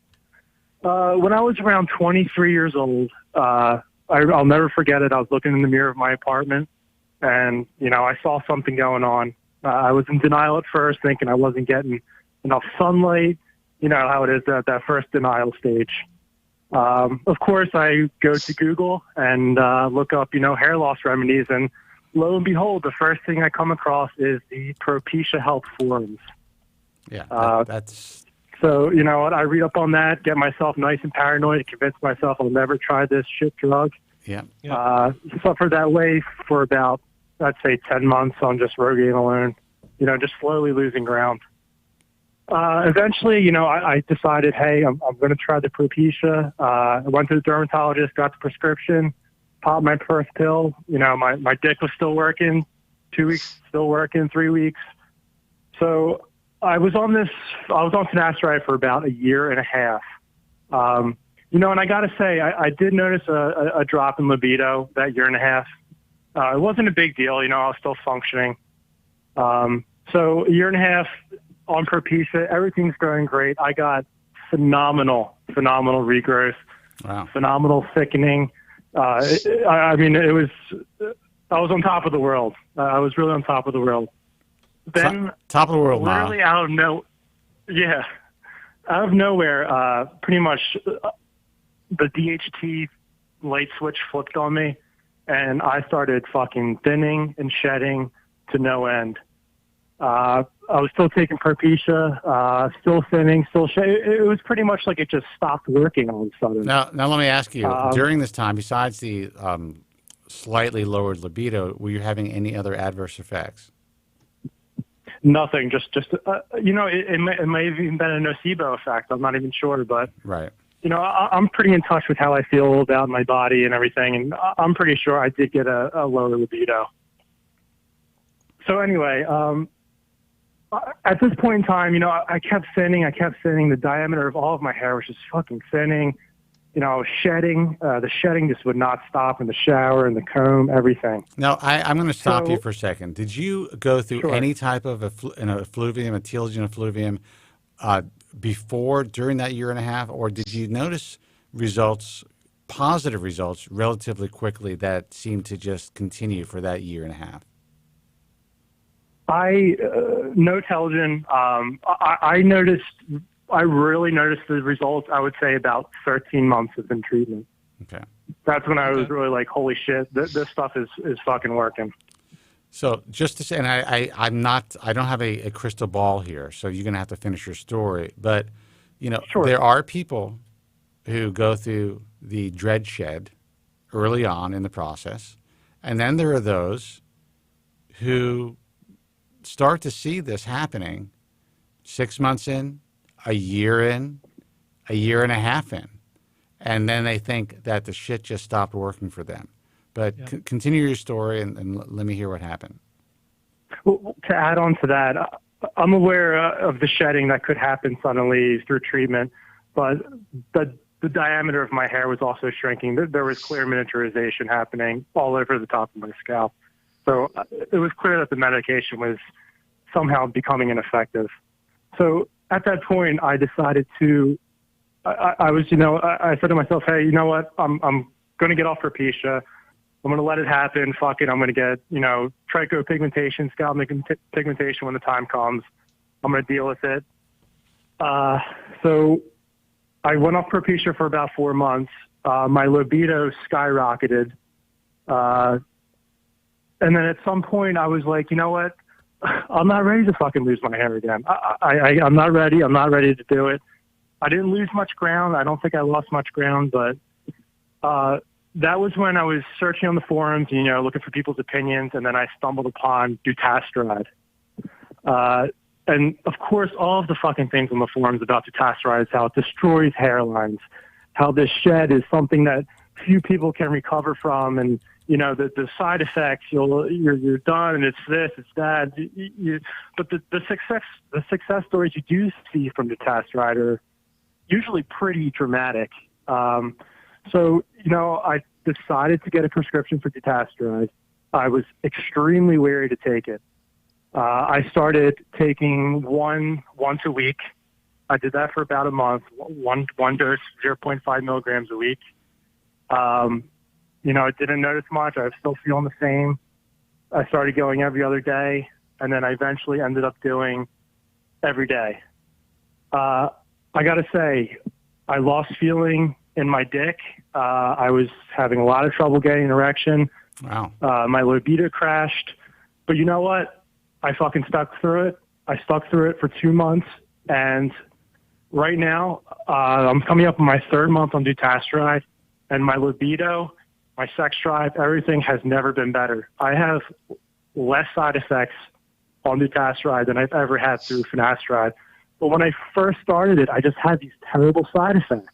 When I was around 23 years old, I'll never forget it. I was looking in the mirror of my apartment and, I saw something going on. I was in denial at first, thinking I wasn't getting enough sunlight. You know how it is at that first denial stage. Of course, I go to Google and look up, hair loss remedies. And lo and behold, the first thing I come across is the Propecia Health forums. Yeah, that's... So, you know what, I read up on that, get myself nice and paranoid, convince myself I'll never try this shit drug. Yeah. Suffered that way for about, I'd say, 10 months on just Rogaine alone, just slowly losing ground. Eventually, I decided, hey, I'm going to try the Propecia. I went to the dermatologist, got the prescription, popped my first pill. My dick was still working, 2 weeks still working, 3 weeks. So I was on finasteride for about a year and a half. And I got to say, I did notice a drop in libido that year and a half. It wasn't a big deal. I was still functioning. So a year and a half on Propecia, everything's going great. I got phenomenal regrowth. Wow. Phenomenal thickening. I was on top of the world. I was really on top of the world. Then top of the world, literally out of nowhere, pretty much the DHT light switch flipped on me, and I started fucking thinning and shedding to no end. I was still taking Propecia, still thinning, still shedding. It was pretty much like it just stopped working all of a sudden. Now let me ask you, during this time, besides the slightly lowered libido, were you having any other adverse effects? Nothing. Just it may have even been a nocebo effect. I'm not even sure, but right. I'm pretty in touch with how I feel about my body and everything, and I'm pretty sure I did get a lower libido. So anyway, at this point in time, I kept thinning. The diameter of all of my hair was just fucking thinning. I was shedding. The shedding just would not stop in the shower and the comb, everything. Now, I'm going to stop you for a second. Did you go through any type of effluvium, a telogen effluvium, during that year and a half, or did you notice positive results, relatively quickly that seemed to just continue for that year and a half? no Telgen. I really noticed the results, I would say, about 13 months of in treatment. Okay. That's when I was really like, holy shit, this stuff is fucking working. So just to say, and I don't have a crystal ball here, so you're going to have to finish your story. But, there are people who go through the dread shed early on in the process. And then there are those who start to see this happening 6 months in, a year in, a year and a half in. And then they think that the shit just stopped working for them. But continue your story and let me hear what happened. Well, to add on to that, I'm aware of the shedding that could happen suddenly through treatment, but the diameter of my hair was also shrinking. There was clear miniaturization happening all over the top of my scalp. So it was clear that the medication was somehow becoming ineffective. So at that point, I decided to, I said to myself, hey, you know what? I'm going to get off Propecia. I'm going to let it happen. Fuck it. I'm going to get, trichopigmentation, scalp pigmentation when the time comes. I'm going to deal with it. So I went off Propecia for about 4 months. My libido skyrocketed. And then at some point I was like, you know what? I'm not ready to fucking lose my hair again. I'm not ready. I'm not ready to do it. I didn't lose much ground. I don't think I lost much ground, but that was when I was searching on the forums, looking for people's opinions, and then I stumbled upon dutasteride. And, of course, all of the fucking things on the forums about dutasteride is how it destroys hairlines, how this shed is something that few people can recover from, and, the side effects, you're done, and it's this, it's that. But the success stories you do see from dutasteride are usually pretty dramatic. So, I decided to get a prescription for dutasteride. I was extremely wary to take it. I started taking once a week. I did that for about a month, one dose, 0.5 milligrams a week. I didn't notice much. I was still feeling the same. I started going every other day, and then I eventually ended up doing every day. I got to say, I lost feeling in my dick. I was having a lot of trouble getting an erection. Wow. My libido crashed. But you know what? I fucking stuck through it. I stuck through it for 2 months. And right now, I'm coming up on my 3rd month on dutasteride. And my libido, my sex drive, everything has never been better. I have less side effects on dutasteride than I've ever had through finasteride. But when I first started it, I just had these terrible side effects.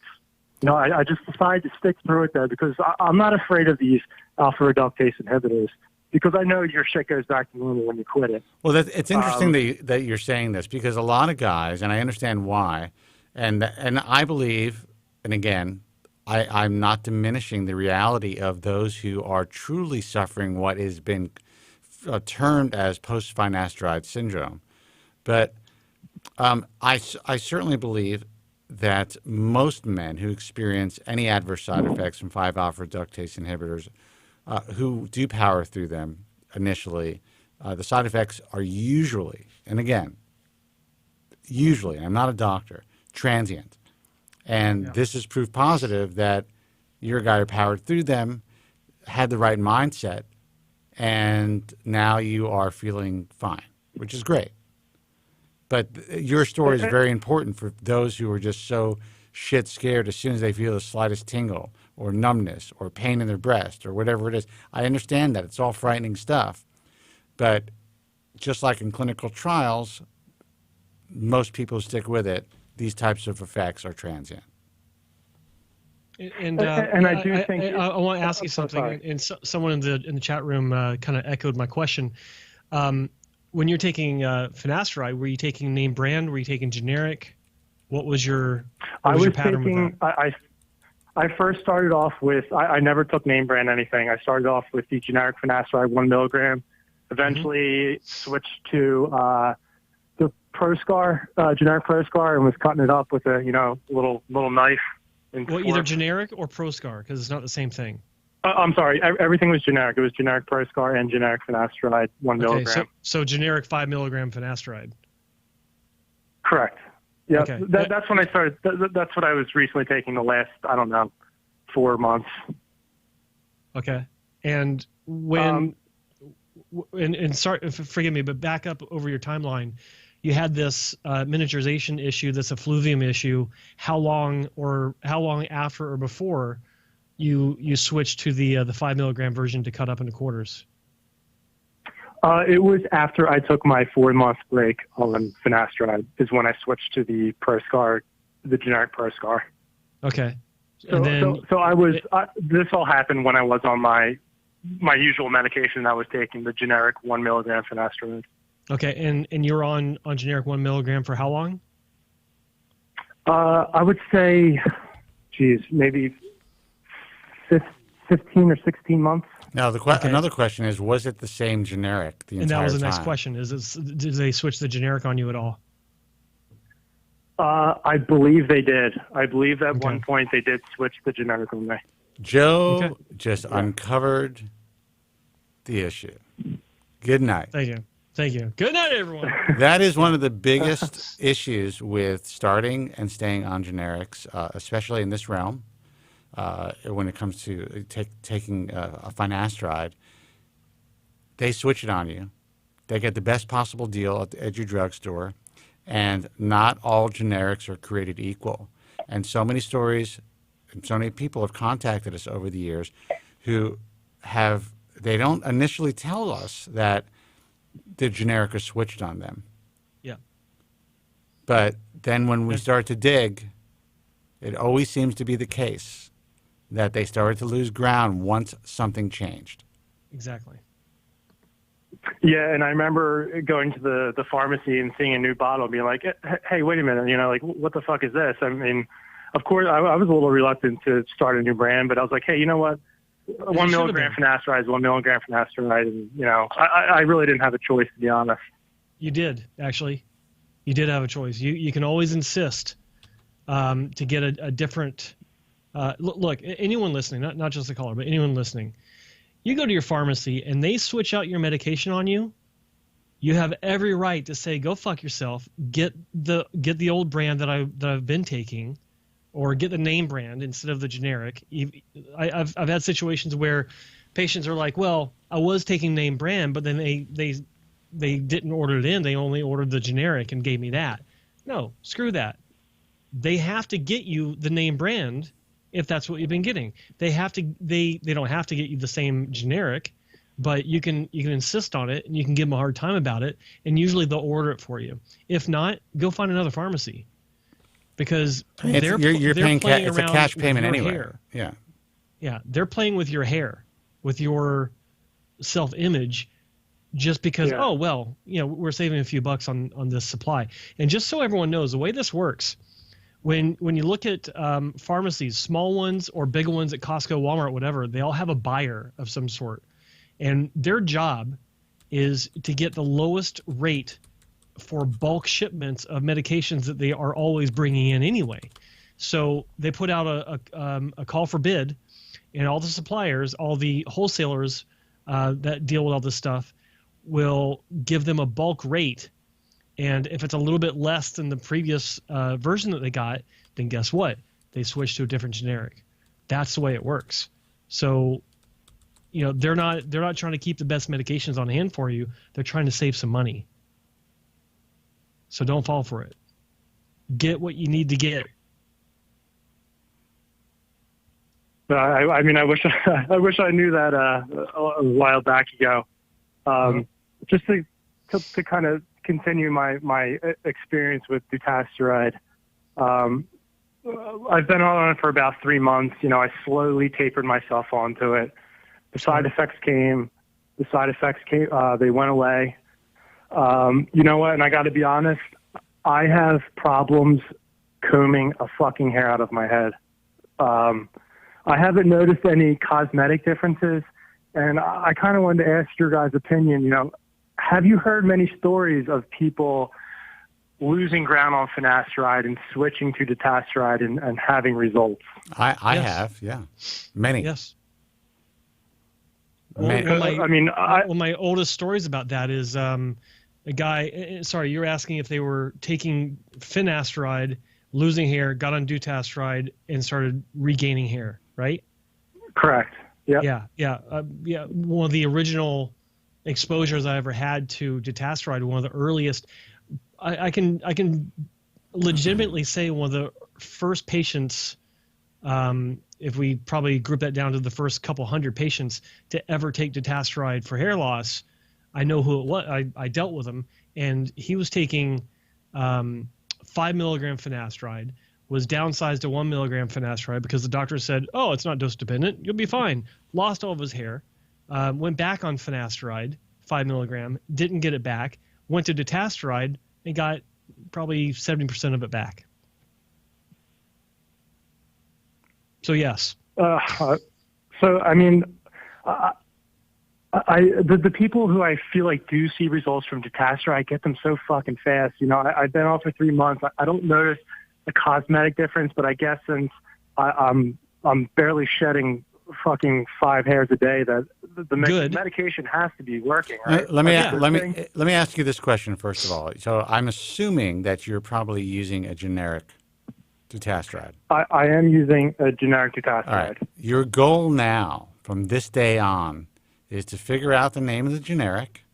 I just decided to stick through it there because I'm not afraid of these alpha reductase inhibitors because I know your shit goes back to normal when you quit it. Well, it's interesting that you're saying this because a lot of guys, and I understand why, and I believe, and again, I'm not diminishing the reality of those who are truly suffering what has been termed as post-finasteride syndrome. But I certainly believe that most men who experience any adverse side effects from 5-alpha reductase inhibitors who do power through them initially, the side effects are usually, and again, usually, I'm not a doctor, transient. And this is proof positive that you're a guy who powered through them, had the right mindset, and now you are feeling fine, which is great. But your story is very important for those who are just so shit scared as soon as they feel the slightest tingle or numbness or pain in their breast or whatever it is. I understand that. It's all frightening stuff. But just like in clinical trials, most people stick with it. These types of effects are transient. And I do think I want to ask you something. And someone in the chat room kind of echoed my question. When you're taking finasteride, were you taking name brand? Were you taking generic? What was your pattern with that? I first started off with, I never took name brand anything. I started off with the generic finasteride 1 milligram. Eventually switched to the ProScar, generic ProScar, and was cutting it up with a little knife. Well, either generic or ProScar, because it's not the same thing. I'm sorry. Everything was generic. It was generic Proscar and generic finasteride, 1 milligram. So generic 5 milligram finasteride. Correct. Yeah, Okay. That's when I started. That's what I was recently taking the last, 4 months. Okay. And when, and sorry, forgive me, but back up over your timeline, you had this miniaturization issue, this effluvium issue. How long after or before you switched to the 5 milligram version to cut up into quarters? It was after I took my 4-month break on finasteride is when I switched to the Proscar, the generic Proscar. Okay. So I was. This all happened when I was on my usual medication. I was taking the generic 1 milligram finasteride. Okay, and you're on generic 1 milligram for how long? I would say, maybe 15 or 16 months. Now, another question is, was it the same generic the entire time? And that was the next question. Did they switch the generic on you at all? I believe they did. I believe at one point they did switch the generic on me. Joe just uncovered the issue. Good night. Thank you. Good night, everyone. That is one of the biggest issues with starting and staying on generics, especially in this realm, when it comes to taking a finasteride. They switch it on you. They get the best possible deal at your drugstore, and not all generics are created equal. And so many stories, and so many people have contacted us over the years who they don't initially tell us that the generic is switched on them. Yeah. But then when we start to dig, it always seems to be the case that they started to lose ground once something changed. Exactly. Yeah, and I remember going to the pharmacy and seeing a new bottle and being like, hey, wait a minute, what the fuck is this? I mean, of course, I was a little reluctant to start a new brand, but I was like, hey, you know what? 1 milligram finasteride is 1 milligram finasteride, and, I really didn't have a choice, to be honest. You did, actually. You did have a choice. You can always insist to get a different... look, anyone listening, not just the caller, but anyone listening, you go to your pharmacy and they switch out your medication on you, you have every right to say, go fuck yourself, get the old brand that I've been taking, or get the name brand instead of the generic. I've had situations where patients are like, well, I was taking name brand, but then they didn't order it in. They only ordered the generic and gave me that. No, screw that. They have to get you the name brand if that's what you've been getting. They don't have to get you the same generic, but you can insist on it and you can give them a hard time about it, and usually they'll order it for you. If not, go find another pharmacy, because you're paying it's a cash payment anyway. Hair. Yeah, they're playing with your hair, with your self-image, just because we're saving a few bucks on this supply. And just so everyone knows, the way this works, when you look at pharmacies, small ones or big ones at Costco, Walmart, whatever, they all have a buyer of some sort, and their job is to get the lowest rate for bulk shipments of medications that they are always bringing in anyway. So they put out a call for bid, and all the suppliers, all the wholesalers that deal with all this stuff will give them a bulk rate. And if it's a little bit less than the previous version that they got, then guess what? They switch to a different generic. That's the way it works. So, they're not trying to keep the best medications on hand for you. They're trying to save some money. So don't fall for it. Get what you need to get. I mean, I wish I knew that a while back ago. Just to kind of continue my experience with dutasteride. I've been on it for about 3 months. I slowly tapered myself onto it. The side effects came. They went away. You know what? And I got to be honest, I have problems combing a fucking hair out of my head. I haven't noticed any cosmetic differences, and I kind of wanted to ask your guys' opinion. Have you heard many stories of people losing ground on finasteride and switching to dutasteride and having results? I have, yeah. Many. Yes. One of my oldest stories about that is a guy. Sorry, you're asking if they were taking finasteride, losing hair, got on dutasteride, and started regaining hair, right? Correct. Yep. Yeah. One of the original exposures I ever had to dutasteride, one of the earliest. I can legitimately say one of the first patients, if we probably group that down to the first couple hundred patients to ever take dutasteride for hair loss, I know who it was. I dealt with him, and he was taking 5 milligram finasteride, was downsized to 1 milligram finasteride because the doctor said, oh, it's not dose dependent, you'll be fine. Lost all of his hair, went back on finasteride, 5 milligram, didn't get it back, went to dutasteride and got probably 70% of it back. So yes. So I mean, the people who I feel like do see results from dutasteride, I get them so fucking fast. You know, I've been off for 3 months. I don't notice a cosmetic difference, but I guess since I'm barely shedding fucking 5 hairs a day, that the medication has to be working, right? Let me ask you this question first of all. So I'm assuming that you're probably using a generic dutasteride. I am using a generic dutasteride. All right. Your goal now, from this day on, is to figure out the name of the generic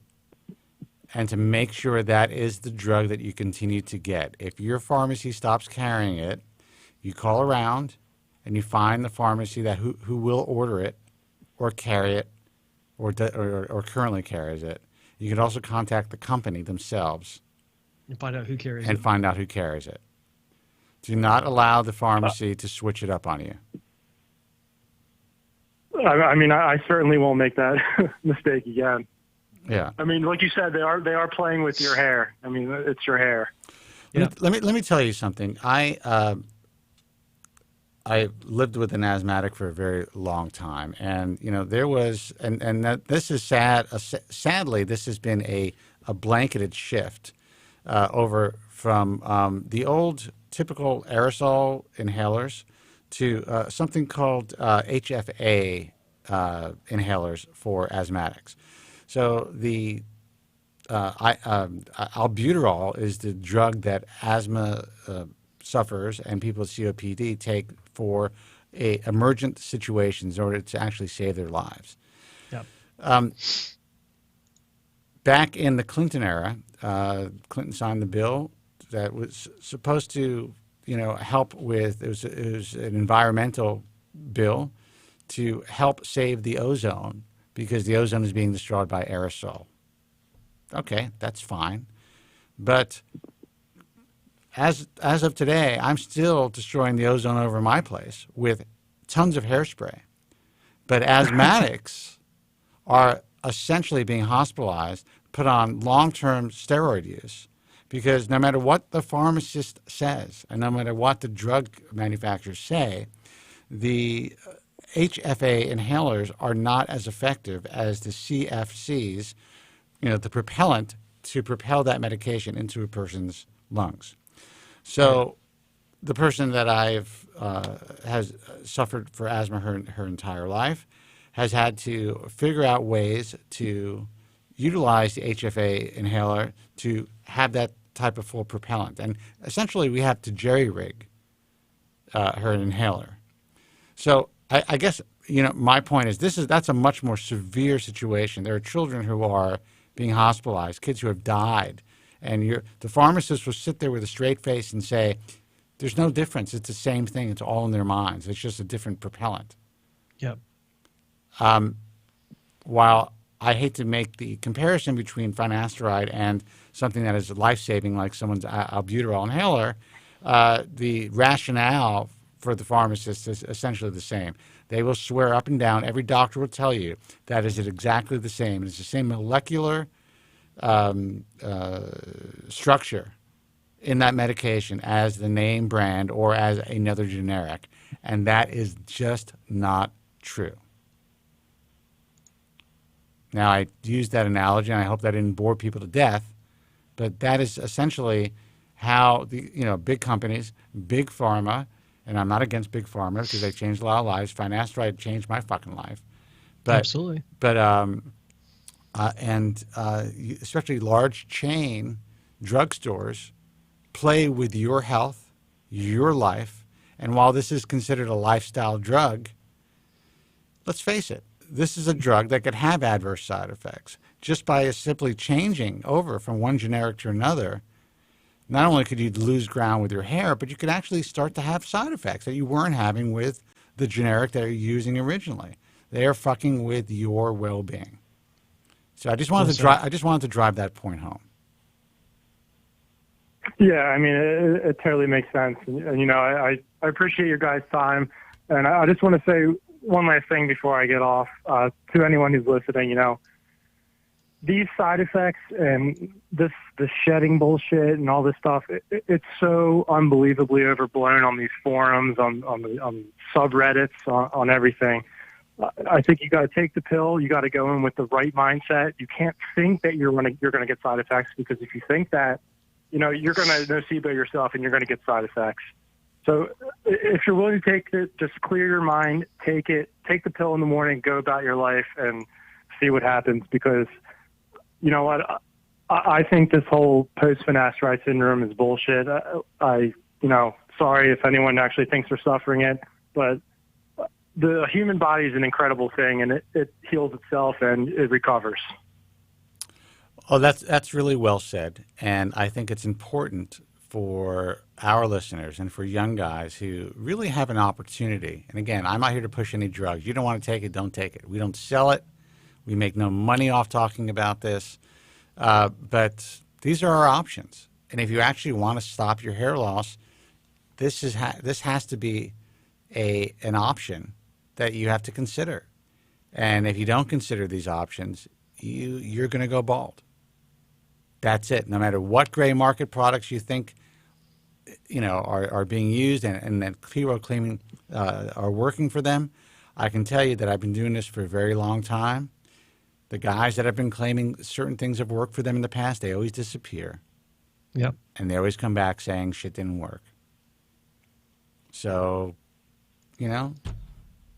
and to make sure that is the drug that you continue to get. If your pharmacy stops carrying it, you call around and you find the pharmacy that who will order it or carry it or currently carries it. You can also contact the company themselves and find out who carries it. Do not allow the pharmacy to switch it up on you. I mean, I certainly won't make that mistake again. Yeah. I mean, like you said, they are playing with your hair. I mean, it's your hair. Yeah. Let me tell you something. I lived with an asthmatic for a very long time, and you know there was, and that this is sad. Sadly, this has been a blanketed shift over from the old typical aerosol inhalers to something called HFA inhalers for asthmatics. So the albuterol is the drug that asthma sufferers and people with COPD take for emergent situations in order to actually save their lives. Yep. Back in the Clinton era, Clinton signed the bill that was supposed to, help with, it was an environmental bill to help save the ozone because the ozone is being destroyed by aerosol. Okay, that's fine. But as of today, I'm still destroying the ozone over my place with tons of hairspray. But asthmatics are essentially being hospitalized, put on long-term steroid use, because no matter what the pharmacist says and no matter what the drug manufacturers say, the HFA inhalers are not as effective as the CFCs, the propellant to propel that medication into a person's lungs. So the person that has suffered for asthma her entire life has had to figure out ways to utilize the HFA inhaler to have that type of full propellant. And essentially we have to jerry-rig her inhaler. So I guess, my point is that's a much more severe situation. There are children who are being hospitalized, kids who have died, and the pharmacist will sit there with a straight face and say, there's no difference. It's the same thing. It's all in their minds. It's just a different propellant. Yep. While I hate to make the comparison between finasteride and something that is life-saving like someone's albuterol inhaler, the rationale for the pharmacist is essentially the same. They will swear up and down, every doctor will tell you that is exactly the same. It's the same molecular structure in that medication as the name brand or as another generic, and that is just not true. Now, I used that analogy, and I hope that didn't bore people to death, but that is essentially how the big companies, big pharma, and I'm not against big pharma because they changed a lot of lives. Finasteride changed my fucking life, But, Absolutely. But especially large chain drugstores play with your health, your life, and while this is considered a lifestyle drug, let's face it, this is a drug that could have adverse side effects. Just by simply changing over from one generic to another, not only could you lose ground with your hair, but you could actually start to have side effects that you weren't having with the generic that you're using originally. They are fucking with your well-being. So I just wanted to drive that point home. Yeah, I mean, it totally makes sense. And you know, I appreciate your guys' time. And I just want to say one last thing before I get off. To anyone who's listening, you know, these side effects and the shedding bullshit and all this stuff, it's so unbelievably overblown on these forums, on subreddits, on everything. I think you got to take the pill. You got to go in with the right mindset. You can't think that you're gonna get side effects, because if you think that, you know, you're going to nocebo yourself and you're going to get side effects. So if you're willing to take it, just clear your mind, take it, take the pill in the morning, go about your life and see what happens. Because, you know what, I think this whole post-finasteride syndrome is bullshit. Sorry if anyone actually thinks they're suffering it, but the human body is an incredible thing, and it heals itself and it recovers. Oh, that's really well said, and I think it's important for our listeners and for young guys who really have an opportunity. And again, I'm not here to push any drugs. You don't want to take it, don't take it. We don't sell it. We make no money off talking about this. But these are our options. And if you actually want to stop your hair loss, this has to be an option that you have to consider. And if you don't consider these options, you're going to go bald. That's it. No matter what gray market products you think, you know, are being used and that people are claiming are working for them, I can tell you that I've been doing this for a very long time. The guys that have been claiming certain things have worked for them in the past, they always disappear. Yep. And they always come back saying shit didn't work. So, you know,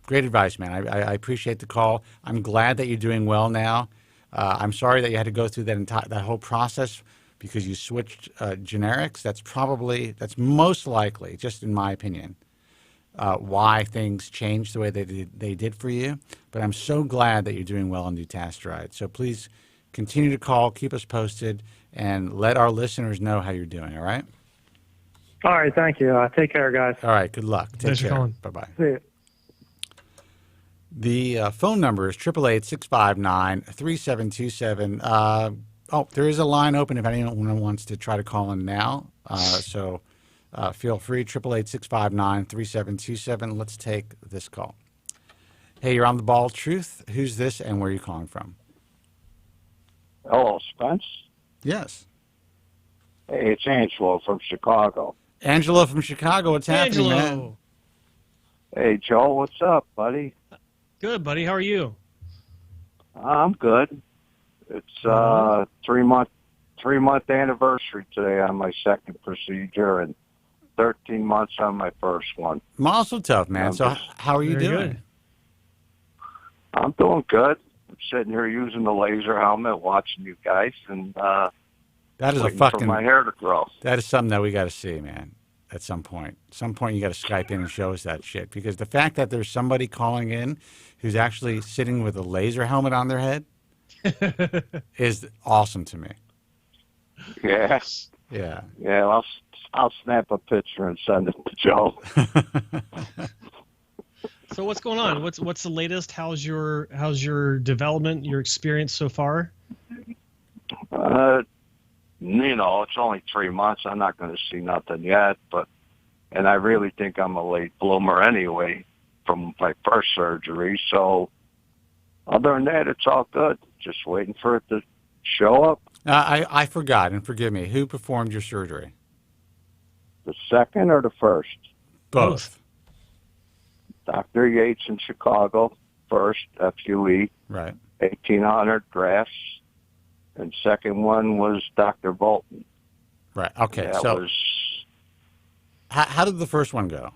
great advice, man. I appreciate the call. I'm glad that you're doing well now. I'm sorry that you had to go through that whole process because you switched generics. That's most likely, just in my opinion, why things changed the way they did for you. But I'm so glad that you're doing well on dutasteride. So please continue to call, keep us posted, and let our listeners know how you're doing, all right? All right, thank you. Take care, guys. All right, good luck. Take care. Bye-bye. See you. The phone number is 888-659-3727. There is a line open if anyone wants to try to call in now. So feel free, 888-659-3727. Let's take this call. Hey, you're on The Bald Truth. Who's this and where are you calling from? Hello, Spence. Yes. Hey, it's Angelo from Chicago. Angelo from Chicago. What's happening, man? Hey, Joe. What's up, buddy? Good, buddy. How are you? I'm good. It's 3-month anniversary today on my second procedure and 13 months on my first one. Mazel tov, man. So how are you doing? Good. I'm doing good. I'm sitting here using the laser helmet, watching you guys, and that is for my hair to grow. That is something that we got to see, man. At some point you got to Skype in and show us that shit, because the fact that there's somebody calling in who's actually sitting with a laser helmet on their head is awesome to me. Yes. Yeah. Yeah. I'll snap a picture and send it to Joe. So what's going on? What's the latest? How's your development? Your experience so far? It's only 3 months. I'm not going to see nothing yet, and I really think I'm a late bloomer anyway from my first surgery. So other than that, it's all good. Just waiting for it to show up. I forgot, and forgive me, who performed your surgery? The second or the first? Both. Dr. Yates in Chicago, first, FUE. Right. 1,800 grafts. And second one was Dr. Bolton. Right. Okay. That was... How did the first one go?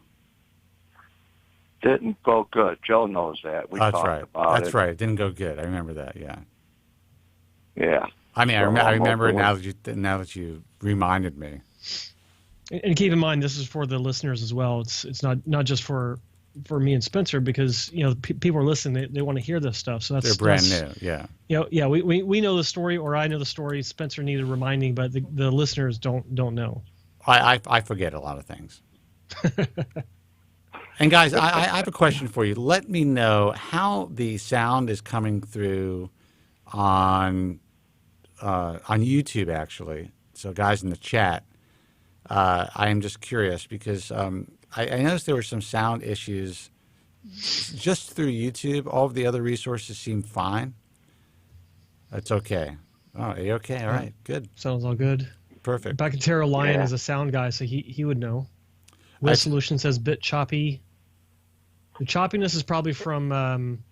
didn't go good. Joe knows that. We That's talked right. about it. That's right. It didn't go good. I remember that. Yeah. Yeah. I mean, So I remember it hopefully- now that you reminded me. And keep in mind, this is for the listeners as well. It's not just for me and Spencer, because people are listening. They want to hear this stuff. So They're brand new. Yeah. We know the story, or I know the story. Spencer needed reminding, but the listeners don't know. I forget a lot of things. And guys, I have a question for you. Let me know how the sound is coming through on YouTube, actually. So, guys in the chat, I am just curious because I noticed there were some sound issues just through YouTube. All of the other resources seem fine. That's okay. Oh, are you okay? All right, good. Sounds all good. Perfect. Bacatero Lion Yeah. is a sound guy, so he would know. Will Solution says bit choppy. The choppiness is probably from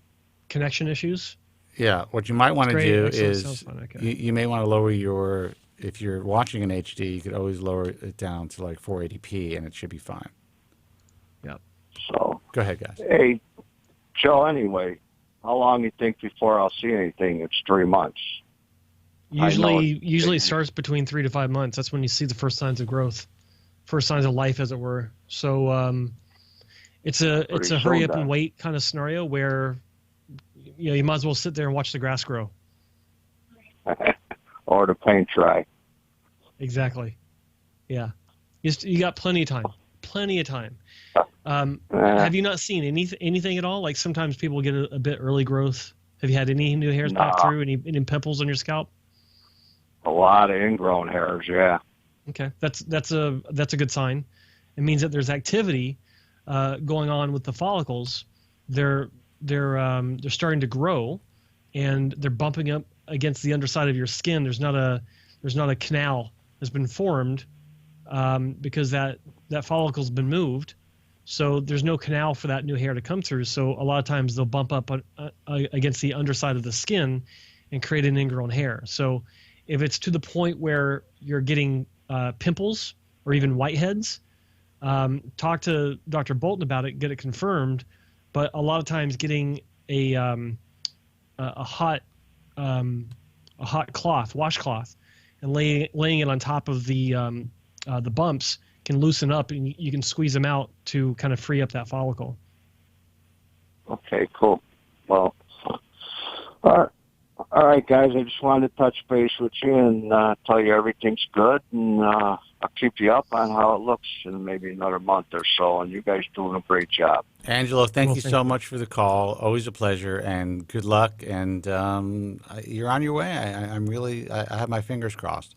connection issues. Yeah, what you might want to do Excellent. is Sounds fun. Okay. you may want to lower your, if you're watching in HD, you could always lower it down to like 480p and it should be fine. Yep. So Go ahead, guys. Hey, Joe. Anyway, how long you think before I'll see anything? It's 3 months. Usually it starts between 3 to 5 months. That's when you see the first signs of growth, first signs of life, as it were. So it's a hurry up and wait kind of scenario where you might as well sit there and watch the grass grow. Or the paint dry. Exactly. Yeah. You got plenty of time. Plenty of time. Have you not seen anything at all? Like sometimes people get a bit early growth. Have you had any new hairs pop through? Any pimples on your scalp? A lot of ingrown hairs, yeah. Okay, that's a good sign. It means that there's activity going on with the follicles. They're starting to grow, and they're bumping up against the underside of your skin. There's not a canal that's been formed because that follicle's been moved. So there's no canal for that new hair to come through. So a lot of times they'll bump up against the underside of the skin and create an ingrown hair. So if it's to the point where you're getting pimples or even whiteheads, talk to Dr. Bolton about it, get it confirmed. But a lot of times getting a hot cloth, washcloth, and laying it on top of the bumps can loosen up, and you can squeeze them out to kind of free up that follicle. Okay, cool. Well, all right, guys. I just wanted to touch base with you and tell you everything's good, and I'll keep you up on how it looks in maybe another month or so. And you guys doing a great job. Angelo, thank you so much for the call. Always a pleasure, and good luck. And you're on your way. I have my fingers crossed.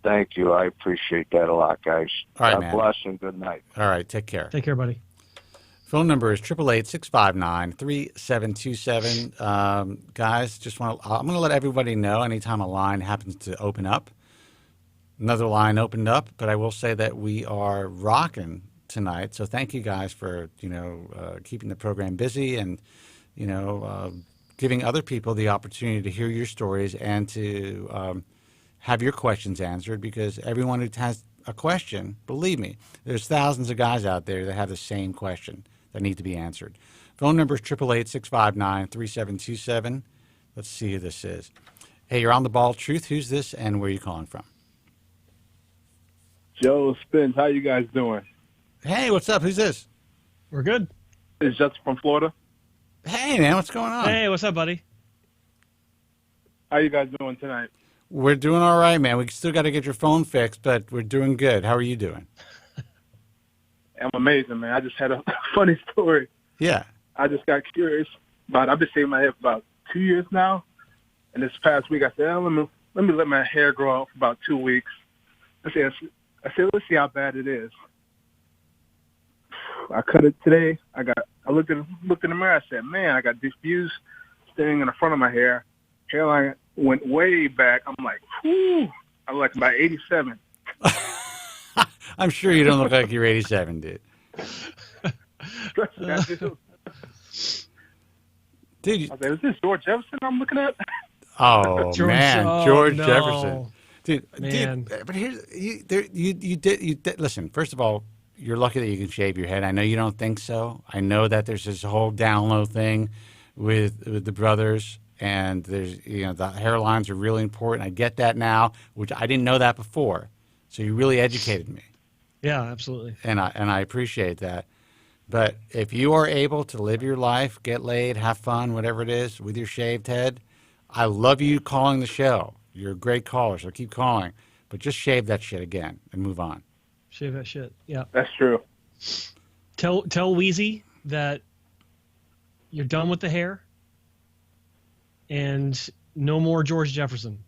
Thank you. I appreciate that a lot, guys. All right, God man. bless and good night. All right, take care. Take care, buddy. Phone number is 888-659-3727. Guys, I'm going to let everybody know anytime a line happens to open up. Another line opened up, but I will say that we are rocking tonight. So thank you guys for keeping the program busy and giving other people the opportunity to hear your stories and to have your questions answered, because everyone who has a question, believe me, there's thousands of guys out there that have the same question that need to be answered. Phone number is 888-659-3727. Let's see who this is. Hey, you're on the ball. Truth, who's this and where are you calling from? Joe Spence, how you guys doing? Hey, what's up? Who's this? We're good. It's Justin from Florida. Hey, man, what's going on? Hey, what's up, buddy? How you guys doing tonight? We're doing all right, man. We still got to get your phone fixed, but we're doing good. How are you doing? I'm amazing, man. I just had a funny story. Yeah. I just got curious about. I've been shaving my hair for about 2 years now, and this past week I said, let me let my hair grow out for about 2 weeks. I said, let's see how bad it is. I cut it today. I looked in the mirror. I said, man, I got diffuse staying in the front of my hair. Hairline went way back. I'm like, whoo. I'm like about 87. I'm sure you don't look like you're 87, dude. I do. Dude, I said, is this George Jefferson I'm looking at? Oh, man, George Jefferson. Dude, man. but here's you did listen, first of all, you're lucky that you can shave your head. I know you don't think so. I know that there's this whole down low thing with the brothers, and there's the hairlines are really important. I get that now, which I didn't know that before. So you really educated me. Yeah, absolutely. And I appreciate that. But if you are able to live your life, get laid, have fun, whatever it is, with your shaved head, I love you calling the show. You're a great caller, so keep calling. But just shave that shit again and move on. Shave that shit. Yeah. That's true. Tell Wheezy that you're done with the hair and no more George Jefferson.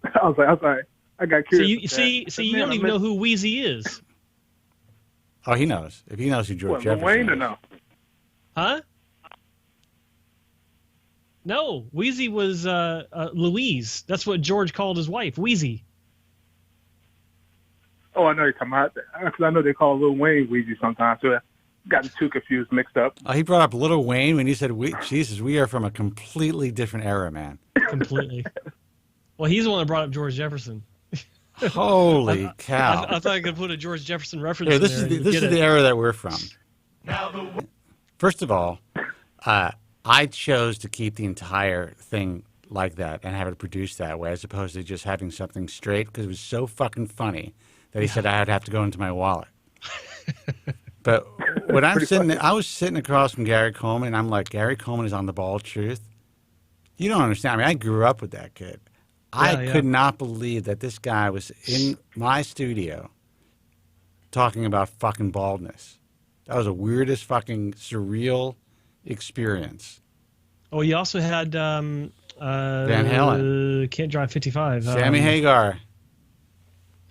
I was like, I got curious. So you don't even know who Wheezy is. Oh, he knows. If he knows who George Jefferson Wayne is. or no? Huh? No, Wheezy was Louise. That's what George called his wife, Wheezy. Oh, I know you're talking about that. Because I know they call Lil Wayne Weezy sometimes. So I got the two confused, mixed up. He brought up Little Wayne when he said, Jesus, we are from a completely different era, man. Completely. Well, he's the one that brought up George Jefferson. Holy cow. I thought I could put a George Jefferson reference Here, in this there. is the era that we're from. First of all, I chose to keep the entire thing like that and have it produced that way as opposed to just having something straight because it was so fucking funny that he said I'd have to go into my wallet. But when I was sitting across from Gary Coleman, and I'm like, Gary Coleman is on the bald truth. You don't understand. I mean, I grew up with that kid. I could not believe that this guy was in my studio talking about fucking baldness. That was the weirdest fucking surreal experience. Oh, you also had Van Halen. Can't Drive 55. Sammy Hagar.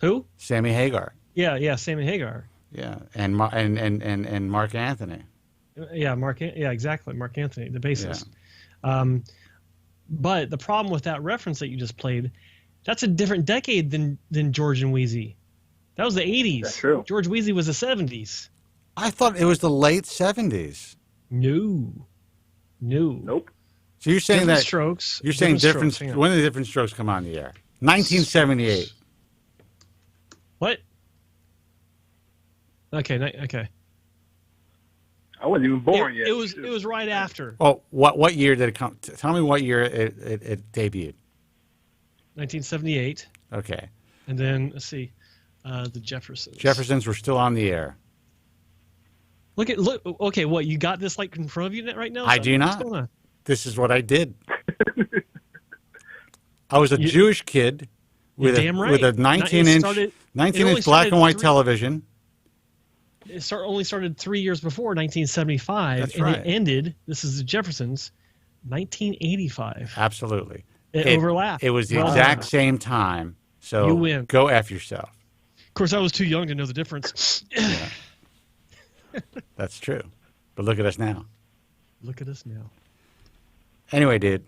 Who? Sammy Hagar. Yeah, Sammy Hagar. Yeah, and Mark Anthony. Yeah, exactly. Mark Anthony, the bassist. Yeah. But the problem with that reference that you just played, that's a different decade than George and Wheezy. That was the 80s. That's true. George Wheezy was the 70s. I thought it was the late 70s. No. Nope. So you're saying different that strokes. You're saying different strokes. When did the different strokes come on the air? 1978. What? Okay. I wasn't even born yet. It was right after. Oh, what year did it come? Tell me what year it debuted. 1978. Okay. And then let's see, the Jeffersons. Jeffersons were still on the air. Look. Okay, what you got this like in front of you right now? I do not. What's going on? This is what I did. I was a Jewish kid with a 19-inch black and white television. It only started 3 years before 1975, That's and right. it ended. This is the Jeffersons, 1985. Absolutely, it overlapped. It was the exact same time. So you win. Go F yourself. Of course, I was too young to know the difference. Yeah. That's true, but look at us now. Look at us now. Anyway, dude.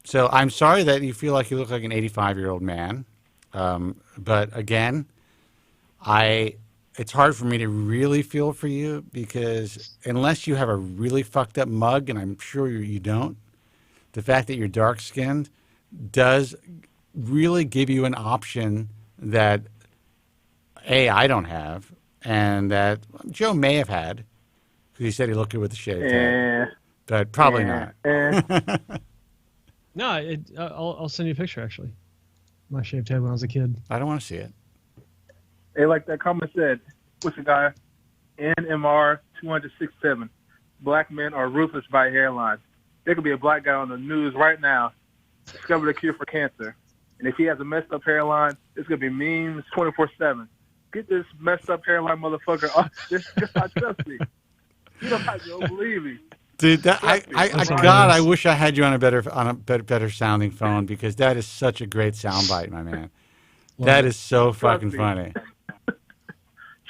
So I'm sorry that you feel like you look like an 85-year-old man, but again, it's hard for me to really feel for you because unless you have a really fucked up mug, and I'm sure you don't, the fact that you're dark-skinned does really give you an option that, A, I don't have, and that Joe may have had, because he said he looked good with the shaved head, but probably not. No, I'll send you a picture, actually. My shaved head when I was a kid. I don't want to see it. Hey, like that comment said, what's the guy? NMR 267. Black men are ruthless by hairlines. There could be a black guy on the news right now, discovered a cure for cancer. And if he has a messed up hairline, it's going to be memes 24/7. Get this messed up hairline motherfucker off. Just not trust me. You don't believe me. Dude, I wish I had you on a better sounding phone because that is such a great soundbite, my man. That is so fucking funny.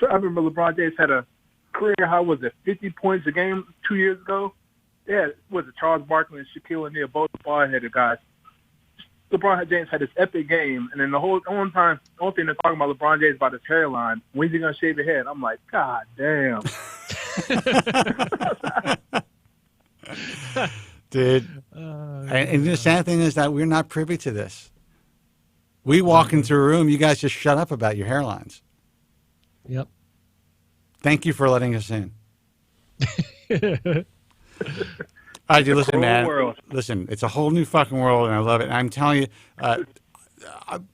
I remember LeBron James had a career high, 50 points a game 2 years ago? Yeah, was it Charles Barkley and Shaquille O'Neal, both bald-headed guys. LeBron James had this epic game, and then the only thing they're talking about LeBron James about his hairline. When's he gonna shave his head? I'm like, God damn. Dude, and the sad thing is that we're not privy to this. We walk into a room, you guys just shut up about your hairlines. Yep. Thank you for letting us in. All right, dude, listen, man. World. Listen, it's a whole new fucking world, and I love it. And I'm telling you,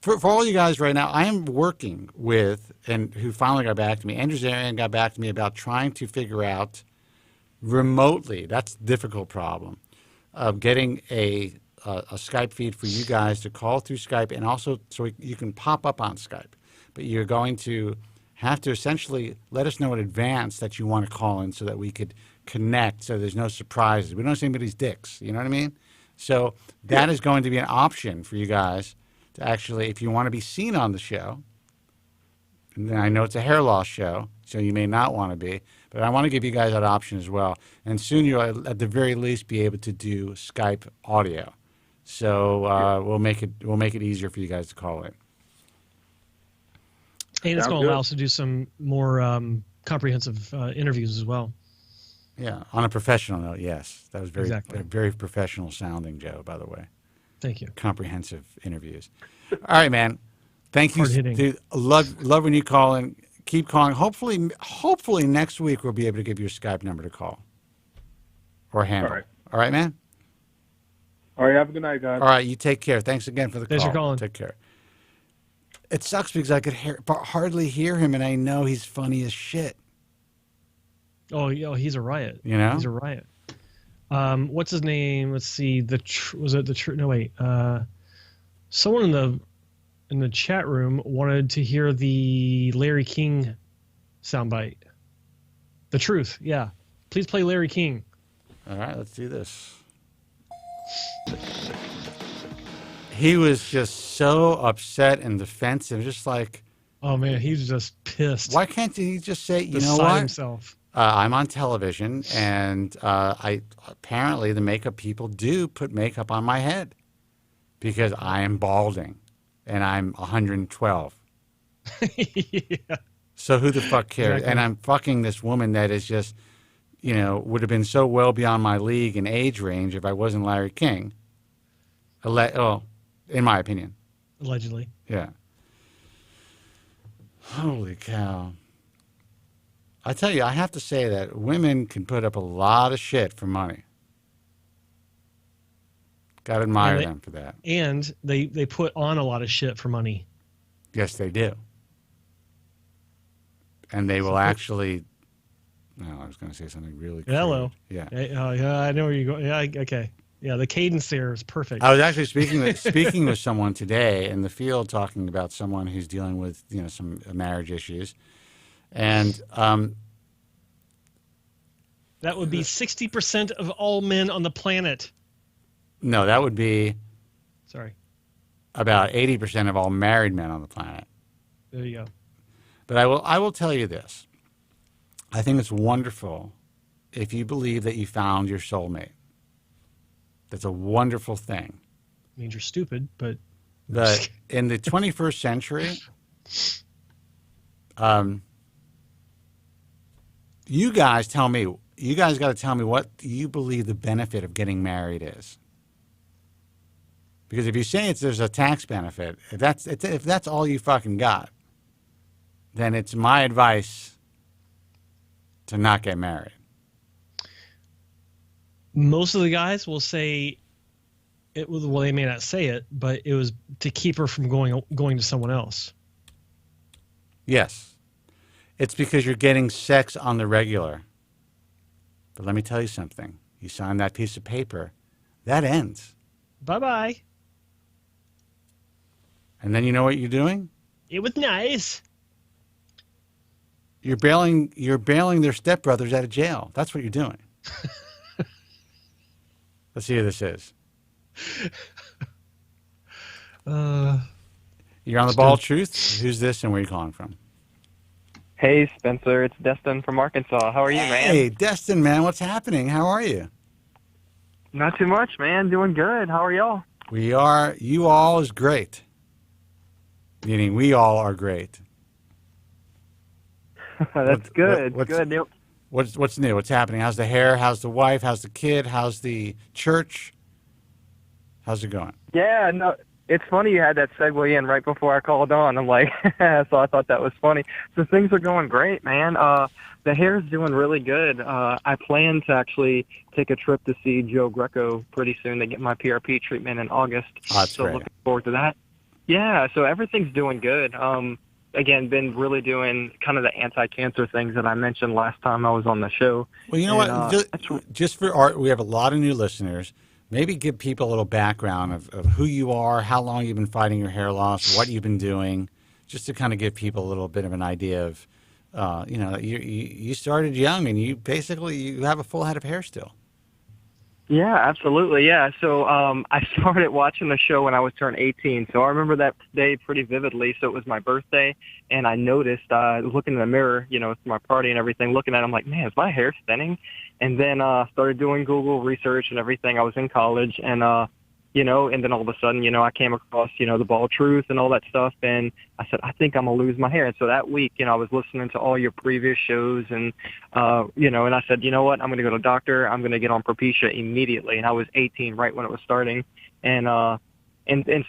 for all you guys right now, I am working with, and who finally got back to me, Andrew Zarian got back to me about trying to figure out remotely, that's a difficult problem, of getting a Skype feed for you guys to call through Skype, and also so you can pop up on Skype. But you're going to have to essentially let us know in advance that you want to call in so that we could connect, so there's no surprises. We don't see anybody's dicks. You know what I mean? So that is going to be an option for you guys to actually, if you want to be seen on the show. And I know it's a hair loss show, so you may not want to be, but I want to give you guys that option as well. And soon you'll, at the very least, be able to do Skype audio. So we'll make it easier for you guys to call in. And it's going to allow us to do some more comprehensive interviews as well. Yeah, on a professional note, yes. That was Exactly. very professional sounding, Joe, by the way. Thank you. Comprehensive interviews. All right, man. Thank you. Hard-hitting. Dude, love when you call in. Keep calling. Hopefully next week we'll be able to give you a Skype number to call or handle. All right, man? All right, have a good night, guys. All right, you take care. Thanks again for the Thanks call. for calling. Take care. It sucks because I could hardly hear him, and I know he's funny as shit. Oh, he's a riot. You know? He's a riot. What's his name? Let's see. Was it the truth? No, wait. Someone in the chat room wanted to hear the Larry King soundbite. The truth. Yeah. Please play Larry King. All right, let's do this. He was just so upset and defensive, just like... Oh, man, he's just pissed. Why can't he just say, you know Beside what? himself. I'm on television, and apparently the makeup people do put makeup on my head because I am balding, and I'm 112. Yeah. So who the fuck cares? Exactly. And I'm fucking this woman that is just, would have been so well beyond my league and age range if I wasn't Larry King. In my opinion. Allegedly. Yeah. Holy cow. I tell you, I have to say that women can put up a lot of shit for money. Got to admire them for that. And they put on a lot of shit for money. Yes, they do. And they will actually... No, I was going to say something really crude. Hello. Yeah. Yeah, I know where you're going. Yeah, okay. Yeah, the cadence there is perfect. I was actually speaking with someone today in the field, talking about someone who's dealing with some marriage issues, and that would be 60% of all men on the planet. No, that would be about 80% of all married men on the planet. There you go. But I will tell you this: I think it's wonderful if you believe that you found your soulmate. That's a wonderful thing. Means you're stupid, but in the 21st century, you guys got to tell me what you believe the benefit of getting married is. Because if you say there's a tax benefit, if that's all you fucking got, then it's my advice to not get married. Most of the guys will say it was, well, they may not say it, but it was to keep her from going to someone else. Yes. It's because you're getting sex on the regular. But let me tell you something. You sign that piece of paper, that ends. Bye-bye. And then you know what you're doing? It was nice. You're bailing their stepbrothers out of jail. That's what you're doing. Let's see who this is. You're on the Bald Truth. Who's this and where are you calling from? Hey, Spencer. It's Destin from Arkansas. How are you, man? Hey, Destin, man. What's happening? How are you? Not too much, man. Doing good. How are y'all? You all is great. Meaning we all are great. That's good. Good. What's new? What's happening? How's the hair? How's the wife? How's the kid? How's the church? How's it going? Yeah, no, it's funny you had that segue in right before I called on. I'm like, so I thought that was funny. So things are going great, man. The hair's doing really good. I plan to actually take a trip to see Joe Greco pretty soon to get my PRP treatment in August. That's so great. Looking forward to that. Yeah, so everything's doing good. Again, been really doing kind of the anti-cancer things that I mentioned last time I was on the show. Well, you know what? Just for art, we have a lot of new listeners. Maybe give people a little background of who you are, how long you've been fighting your hair loss, what you've been doing, just to kind of give people a little bit of an idea of, you started young and you have a full head of hair still. Yeah, absolutely. Yeah. So I started watching the show when I was turned 18. So I remember that day pretty vividly. So it was my birthday, and I noticed, looking in the mirror, it's my party and everything, looking at it, I'm like, man, is my hair thinning? And then started doing Google research and everything. I was in college, and and then all of a sudden, I came across, the Bald Truth and all that stuff, and I said, I think I'm going to lose my hair. And so that week, I was listening to all your previous shows, and, and I said, you know what, I'm going to go to a doctor. I'm going to get on Propecia immediately. And I was 18 right when it was starting. And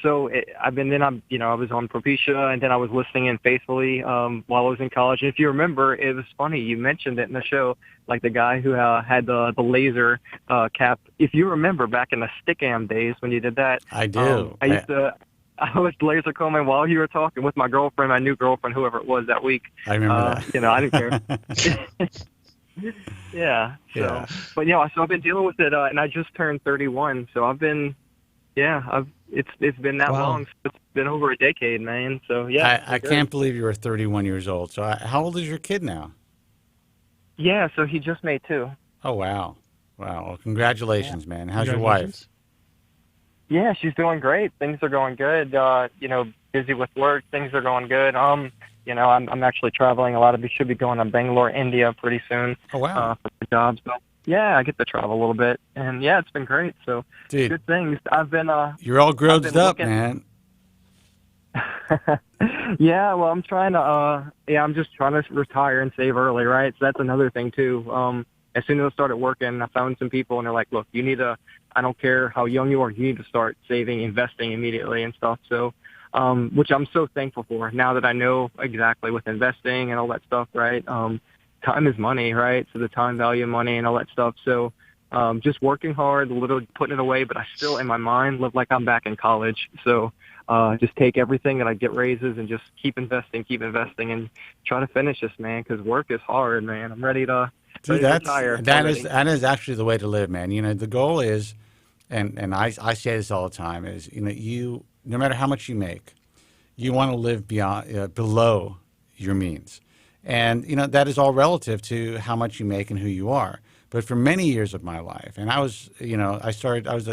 so I was on Propecia, and then I was listening in faithfully while I was in college. And if you remember, it was funny. You mentioned it in the show, like the guy who had the laser cap. If you remember back in the Stickam days when you did that. I do. I was laser combing while you were talking with my girlfriend, my new girlfriend, whoever it was that week. I remember that. I didn't care. Yeah. So, but so I've been dealing with it, and I just turned 31. So I've been, it's been that long. So it's been over a decade, man. So yeah. I can't believe you were 31 years old. So how old is your kid now? Yeah. So he just made 2. Oh, wow. Wow. Well, congratulations, man. How's your wife? Yeah, she's doing great. Things are going good. Busy with work. Things are going good. I'm actually traveling a lot. Should be going to Bangalore, India pretty soon. Oh, wow. For the job. So yeah, I get to travel a little bit, and yeah, it's been great. So dude, good things. I've been. You're all grossed up, man. Yeah, well, I'm trying to. I'm just trying to retire and save early, right? So that's another thing too. As soon as I started working, I found some people, and they're like, "Look, you need to. I don't care how young you are, you need to start saving, investing immediately and stuff." So, which I'm so thankful for now that I know exactly with investing and all that stuff, right? Time is money, right? So the time value of money and all that stuff. So, just working hard, literally putting it away, but I still, in my mind, live like I'm back in college. So, just take everything that I get raises and just keep investing and try to finish this, man, because work is hard, man. I'm ready to. Dude, that is actually the way to live, man. The goal is, and I say this all the time, is you no matter how much you make, you want to live below your means, and that is all relative to how much you make and who you are. But for many years of my life, and I was a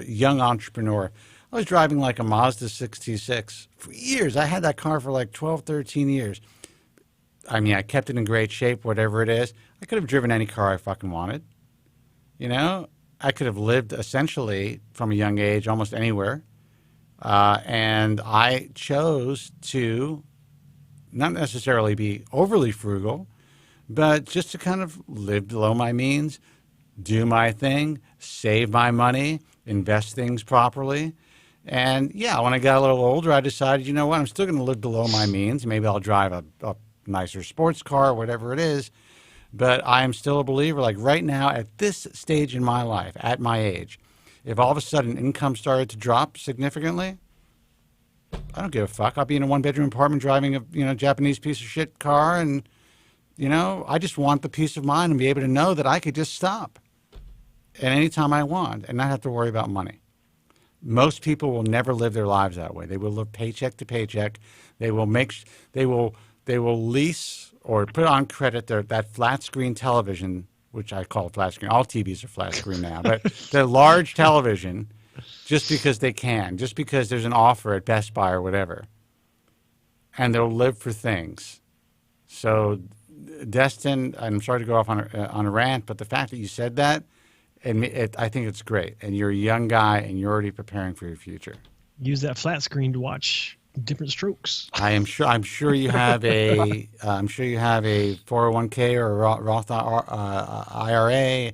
young entrepreneur. I was driving like a Mazda 66 for years. I had that car for like 12, 13 years. I mean, I kept it in great shape, whatever it is. I could have driven any car I fucking wanted. I could have lived essentially from a young age almost anywhere. And I chose to not necessarily be overly frugal, but just to kind of live below my means, do my thing, save my money, invest things properly. And yeah, when I got a little older, I decided, I'm still going to live below my means. Maybe I'll drive a nicer sports car, whatever it is. But I am still a believer, like right now, at this stage in my life, at my age, if all of a sudden income started to drop significantly, I don't give a fuck. I'll be in a one-bedroom apartment driving a Japanese piece of shit car, and I just want the peace of mind and be able to know that I could just stop at any time I want and not have to worry about money. Most people will never live their lives that way. They will live paycheck to paycheck. They will lease or put on credit that flat screen television, which I call flat screen. All TVs are flat screen now, but the large television, just because they can, just because there's an offer at Best Buy or whatever, and they'll live for things. So, Destin, I'm sorry to go off on a rant, but the fact that you said that, I think it's great. And you're a young guy, and you're already preparing for your future. Use that flat screen to watch different strokes. I'm sure you have a 401k or a Roth IRA.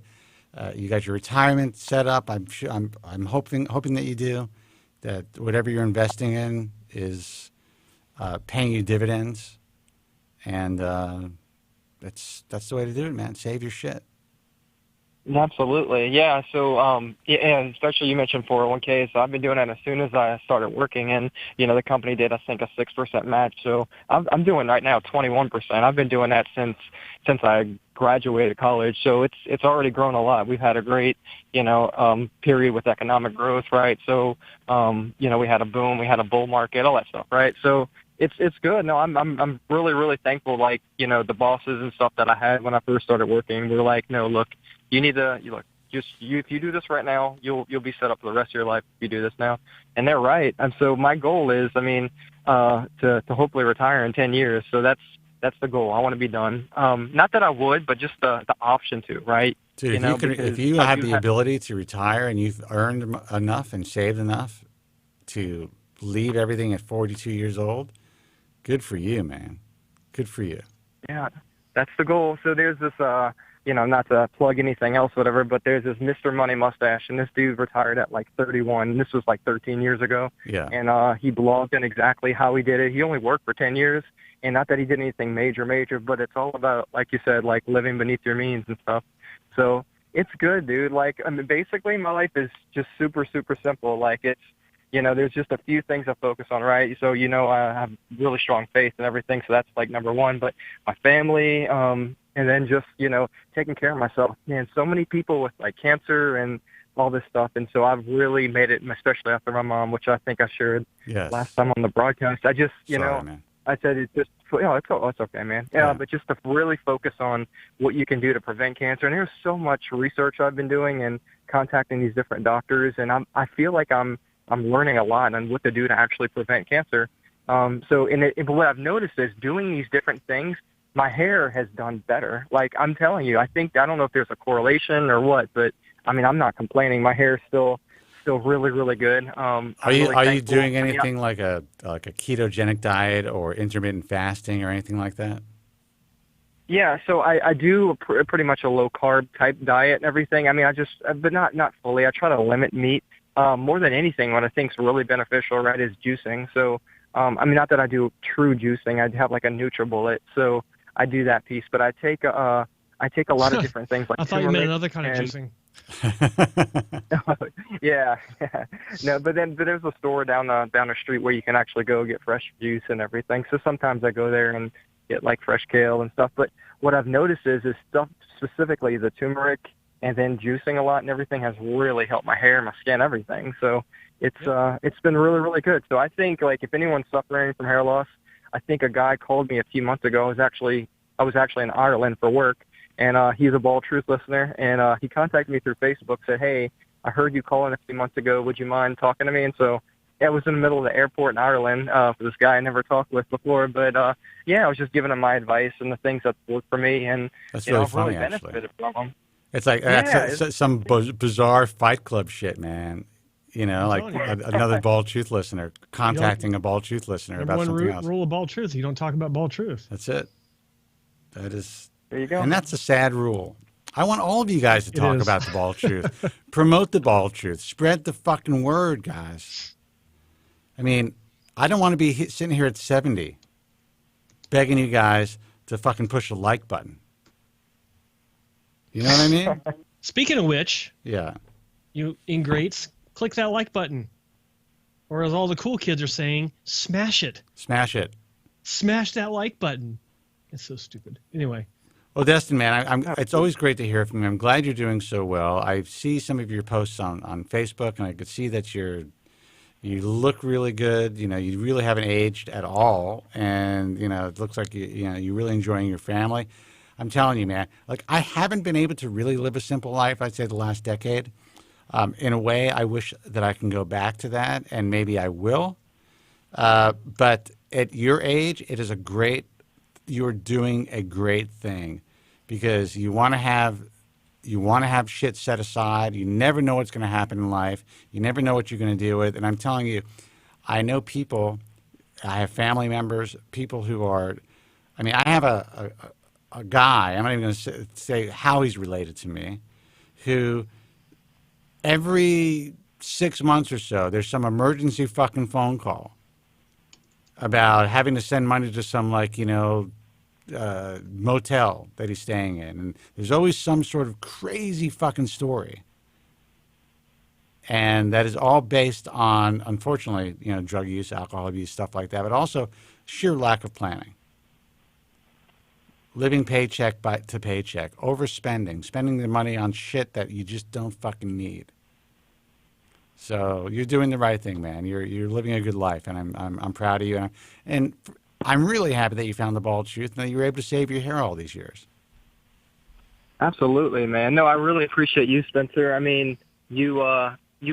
You got your retirement set up. I'm hoping that you do. That whatever you're investing in is paying you dividends, and that's the way to do it, man. Save your shit. Absolutely. Yeah. So, yeah, and especially you mentioned 401k. So I've been doing that as soon as I started working, and the company did, I think, a 6% match. So I'm doing right now 21%. I've been doing that since I graduated college. So it's already grown a lot. We've had a great, period with economic growth, right? So, we had a boom, we had a bull market, all that stuff, right? So it's good. No, I'm really, really thankful. Like, the bosses and stuff that I had when I first started working were like, no, look, you need to, if you do this right now, you'll be set up for the rest of your life if you do this now. And they're right. And so my goal is, to hopefully retire in 10 years. So that's the goal. I want to be done. Not that I would, but just the option to, right? Dude, if you have the ability to retire and you've earned enough and saved enough to leave everything at 42 years old, good for you, man. Good for you. Yeah, that's the goal. So there's this, not to plug anything else, whatever, but there's this Mr. Money mustache, and this dude retired at like 31. This was like 13 years ago. Yeah. And he blogged in exactly how he did it. He only worked for 10 years, and not that he did anything major, but it's all about, like you said, like living beneath your means and stuff. So it's good, dude. Like, basically my life is just super, super simple. Like, it's, there's just a few things I focus on, right? So, I have really strong faith and everything, so that's like number one. But my family, and then just, taking care of myself. Man, so many people with like cancer and all this stuff. And so I've really made it, especially after my mom, which I think I shared last time on the broadcast. I just, Sorry, man. I said it's just, it's okay, man. Yeah, but just to really focus on what you can do to prevent cancer. And there's so much research I've been doing and contacting these different doctors. And I feel like I'm learning a lot on what to do to actually prevent cancer. But what I've noticed is doing these different things, my hair has done better. Like, I'm telling you, I don't know if there's a correlation or what, but I'm not complaining. My hair is still really, really good. Are you doing anything like a ketogenic diet or intermittent fasting or anything like that? Yeah, so I do pretty much a low carb type diet and everything. But not fully. I try to limit meat. More than anything, what I think is really beneficial, right, is juicing. So, not that I do true juicing. I have like a NutriBullet, so I do that piece. But I take a lot of different things. Like I thought you meant another kind of juicing. Yeah. No, but there's a store down the street where you can actually go get fresh juice and everything. So sometimes I go there and get like fresh kale and stuff. But what I've noticed is stuff, specifically the turmeric and then juicing a lot and everything, has really helped my hair, my skin, everything. So it's been really, really good. So I think, like, if anyone's suffering from hair loss, I think a guy called me a few months ago. I was actually in Ireland for work, and he's a Bald Truth listener, and he contacted me through Facebook, said, hey, I heard you calling a few months ago. Would you mind talking to me? And so I was in the middle of the airport in Ireland for this guy I never talked with before. But, I was just giving him my advice and the things that worked for me, and that's really funny, really benefited from them. It's like some bizarre Fight Club shit, man. Like another Bald Truth listener contacting a Bald Truth listener about something else. Rule of Bald Truth: you don't talk about Bald Truth. That's it. That is. There you go. And that's a sad rule. I want all of you guys to talk about the Bald Truth. Promote the Bald Truth. Spread the fucking word, guys. I don't want to be sitting here at 70 begging you guys to fucking push the like button. You know what I mean? Speaking of which, yeah, you ingrates, click that like button. Or as all the cool kids are saying, smash it. Smash it. Smash that like button. It's so stupid. Anyway. Well, Destin, man, it's always great to hear from you. I'm glad you're doing so well. I see some of your posts on Facebook, and I could see that you look really good. You really haven't aged at all, and it looks like you're really enjoying your family. I'm telling you, man, like, I haven't been able to really live a simple life, I'd say, the last decade. In a way, I wish that I can go back to that, and maybe I will. But at your age, you're doing a great thing, because you want to have shit set aside. You never know what's going to happen in life. You never know what you're going to deal with. And I'm telling you, I know people, I have family members, people who are, I have a guy, I'm not even going to say how he's related to me, who every 6 months or so, there's some emergency fucking phone call about having to send money to some, motel that he's staying in. And there's always some sort of crazy fucking story. And that is all based on, unfortunately, drug use, alcohol abuse, stuff like that, but also sheer lack of planning. Living paycheck to paycheck, overspending, spending the money on shit that you just don't fucking need. So you're doing the right thing, man. You're living a good life, and I'm proud of you. And I'm really happy that you found the bald truth and that you were able to save your hair all these years. Absolutely, man. No, I really appreciate you, Spencer. I mean, you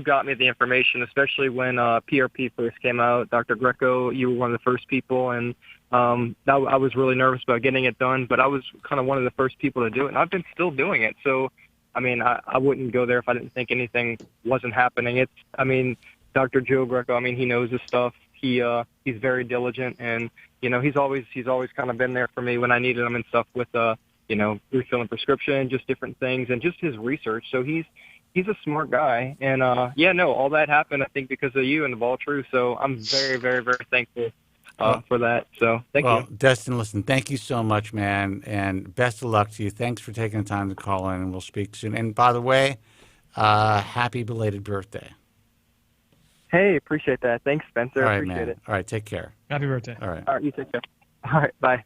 got me the information, especially when PRP first came out. Dr. Greco, you were one of the first people, and I was really nervous about getting it done, but I was kind of one of the first people to do it, and I've been still doing it. So, I mean, I wouldn't go there if I didn't think anything wasn't happening. Dr. Joe Greco, I mean, he knows his stuff. He's very diligent, and he's always kind of been there for me when I needed him and stuff with refilling prescription, just different things, and just his research. So he's a smart guy, and all that happened, I think, because of you and the ball truth. So I'm very, very, very thankful for that. So thank you. Well, Destin, listen, thank you so much, man, and best of luck to you. Thanks for taking the time to call in, and we'll speak soon. And by the way, happy belated birthday. Hey, appreciate that. Thanks, Spencer. All right, appreciate man. it. All right, take care. Happy birthday. All right. All right, you take care. All right, bye.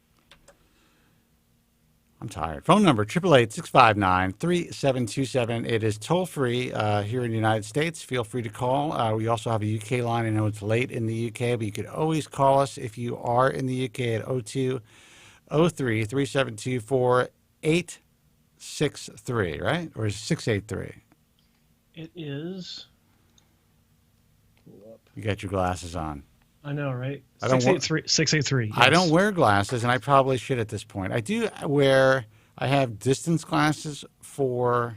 I'm tired. Phone number, 888-659-3727. It is toll-free here in the United States. Feel free to call. We also have a UK line. I know it's late in the UK, but you could always call us if you are in the UK at 02-03-372-4863, right? Or is it 683? It is. You got your glasses on. I know, right? I don't 683. Yes. I don't wear glasses, and I probably should at this point. I have distance glasses for,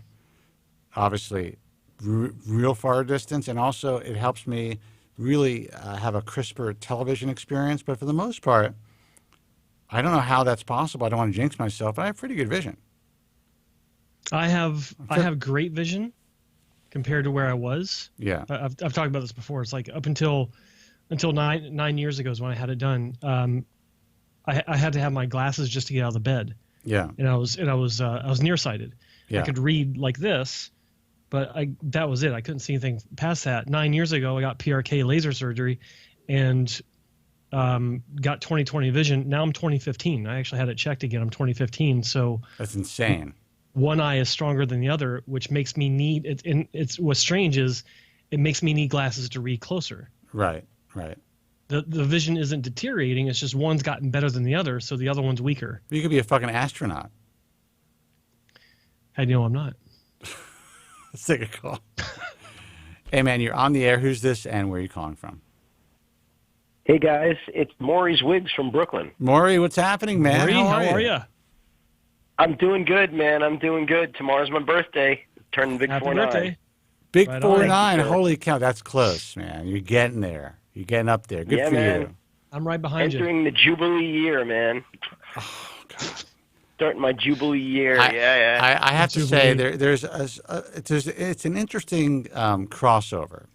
obviously, real far distance, and also it helps me really have a crisper television experience. But for the most part, I don't know how that's possible. I don't want to jinx myself, but I have pretty good vision. I have great vision compared to where I was. Yeah. I've talked about this before. It's like up until 9 years ago is when I had it done. I had to have my glasses just to get out of the bed. Yeah. And I was nearsighted. Yeah. I could read like this, but that was it. I couldn't see anything past that. 9 years ago, I got PRK laser surgery, and got 20/20 vision. Now I'm 20/15. I actually had it checked again. I'm 20/15. So that's insane. One eye is stronger than the other, which makes me need it. And it's what's strange is it makes me need glasses to read closer. Right. Right. The vision isn't deteriorating. It's just one's gotten better than the other, so the other one's weaker. You could be a fucking astronaut. How do you know I'm not? Let's take a call. Hey, man, you're on the air. Who's this, and where are you calling from? Hey, guys. It's Maury's Wigs from Brooklyn. Maury, what's happening, man? Maury, how are you? I'm doing good, man. I'm doing good. Tomorrow's my birthday. Turning big 49. Big Right 49. on. Holy cow, that's close, man. You're getting there. You're getting up there. Good for man. you. I'm right behind Entering the Jubilee year, man. Oh, God. Starting my Jubilee year. I have to Jubilee. say, it's an interesting crossover.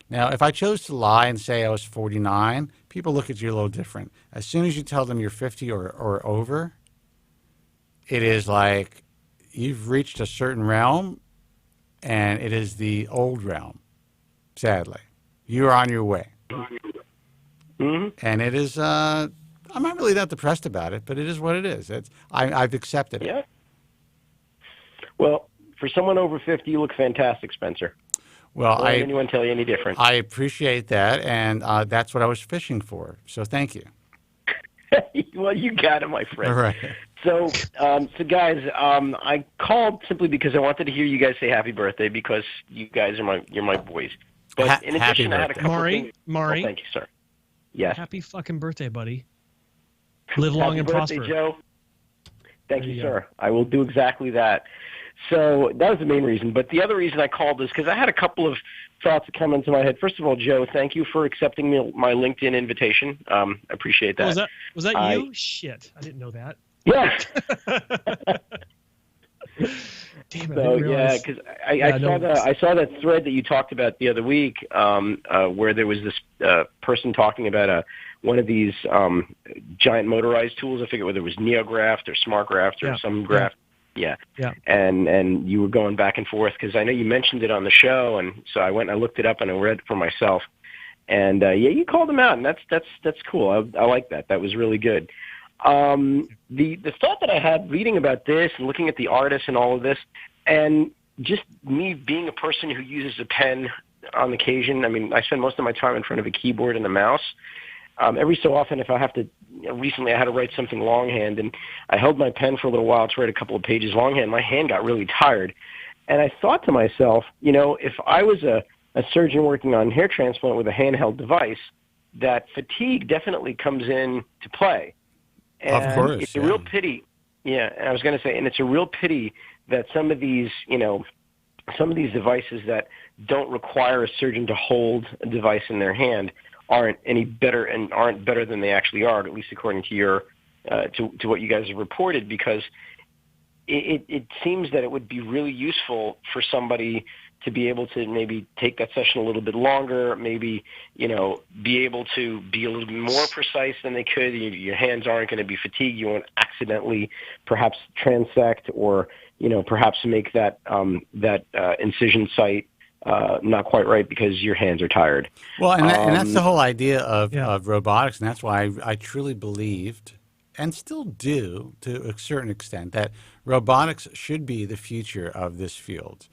Now, if I chose to lie and say I was 49, people look at you a little different. As soon as you tell them you're 50 or over, it is like you've reached a certain realm, and it is the old realm, sadly. You are on your way. Mm-hmm. And it is, I'm not really that depressed about it, but it is what it is. I've accepted it. Yeah. Well, for someone over 50, you look fantastic, Spencer. Well, Don't let anyone tell you any different. I appreciate that, and that's what I was fishing for. So thank you. Well, you got it, my friend. All right. So guys, I called simply because I wanted to hear you guys say happy birthday because you guys are you're my boys. But in happy addition, I had a couple things. Maury. Oh, thank you, sir. Yes. Happy fucking birthday, buddy. Live long and birthday, prosper. Joe. Thank There you, you sir. I will do exactly that. So that was the main reason. But the other reason I called is because I had a couple of thoughts that come into my head. First of all, Joe, thank you for accepting my LinkedIn invitation. I appreciate that. Was that you? Shit, I didn't know that. Yes. Damn it! So yeah, because I saw that thread that you talked about the other week, where there was this person talking about one of these giant motorized tools. I forget whether it was Neograft or SmartGraft or some graft. Yeah. And you were going back and forth because I know you mentioned it on the show, and so I went and I looked it up and I read it for myself. And you called them out, and that's cool. I like that. That was really good. The thought that I had reading about this and looking at the artists and all of this, and just me being a person who uses a pen on occasion. I mean, I spend most of my time in front of a keyboard and a mouse. Every so often, if I have to, recently I had to write something longhand, and I held my pen for a little while to write a couple of pages longhand. My hand got really tired, and I thought to myself, if I was a surgeon working on hair transplant with a handheld device, that fatigue definitely comes in to play. And of course, it's a real pity. Yeah, and I was going to say, and it's a real pity that some of these devices that don't require a surgeon to hold a device in their hand aren't any better and aren't better than they actually are, at least according to your to what you guys have reported, because it seems that it would be really useful for somebody to be able to maybe take that session a little bit longer, maybe, be able to be a little bit more precise than they could. Your hands aren't going to be fatigued. You won't accidentally perhaps transect or, perhaps make that incision site not quite right because your hands are tired. Well, and that's the whole idea of robotics, and that's why I truly believed, and still do to a certain extent, that robotics should be the future of this field.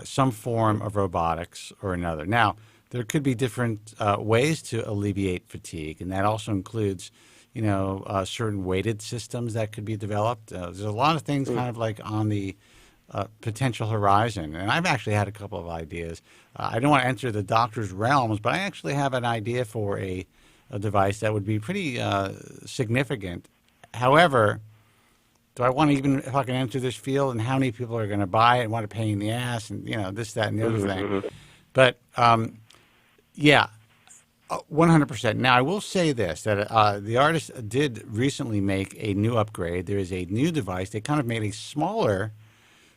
Some form of robotics or another. Now, there could be different ways to alleviate fatigue, and that also includes, certain weighted systems that could be developed. There's a lot of things kind of like on the potential horizon, and I've actually had a couple of ideas. I don't want to enter the doctor's realms, but I actually have an idea for a device that would be pretty significant. However, do I want to even fucking enter this field, and how many people are going to buy it and want to pay in the ass and, this, that, and the other thing. But, 100%. Now, I will say this, that the artist did recently make a new upgrade. There is a new device. They kind of made a smaller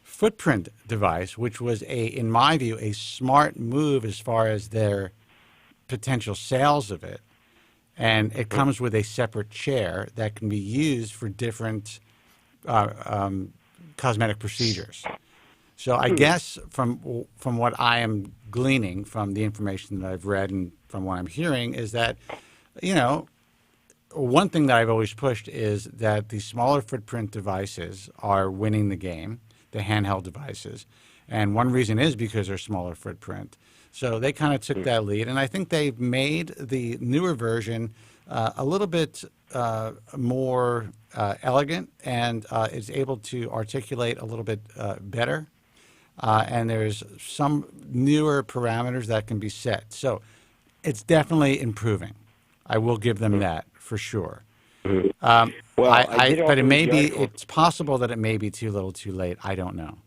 footprint device, which was, in my view, a smart move as far as their potential sales of it. And it comes with a separate chair that can be used for different cosmetic procedures. So I guess from what I am gleaning from the information that I've read and from what I'm hearing is that, one thing that I've always pushed is that the smaller footprint devices are winning the game, the handheld devices. And one reason is because they're smaller footprint. So they kind of took that lead. And I think they've made the newer version a little bit more elegant and is able to articulate a little bit better. And there's some newer parameters that can be set. So it's definitely improving. I will give them that for sure. But it may be, it's possible that it may be too little too late. I don't know.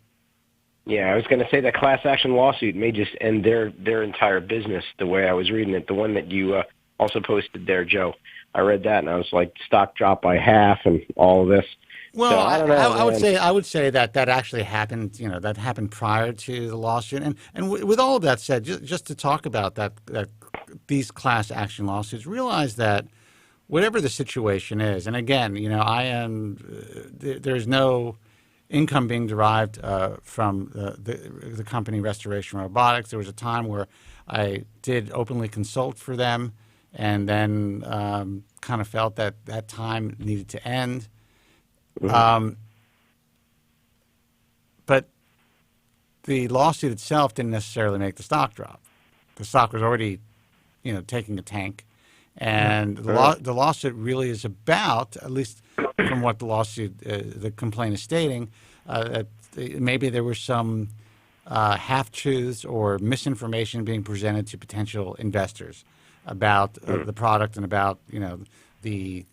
Yeah, I was going to say that class action lawsuit may just end their entire business the way I was reading it. The one that you also posted there, Joe. I read that and I was like, stock dropped by half and all of this. Well, so, I don't know. I would say that actually happened. That happened prior to the lawsuit. And with all of that said, just to talk about that these class action lawsuits, realize that whatever the situation is, and again, there's no income being derived from the company Restoration Robotics. There was a time where I did openly consult for them, and then kind of felt that time needed to end. But the lawsuit itself didn't necessarily make the stock drop. The stock was already, taking a tank. And the lawsuit really is about, at least from what the lawsuit, the complaint is stating, that maybe there were some half-truths or misinformation being presented to potential investors about the product and about the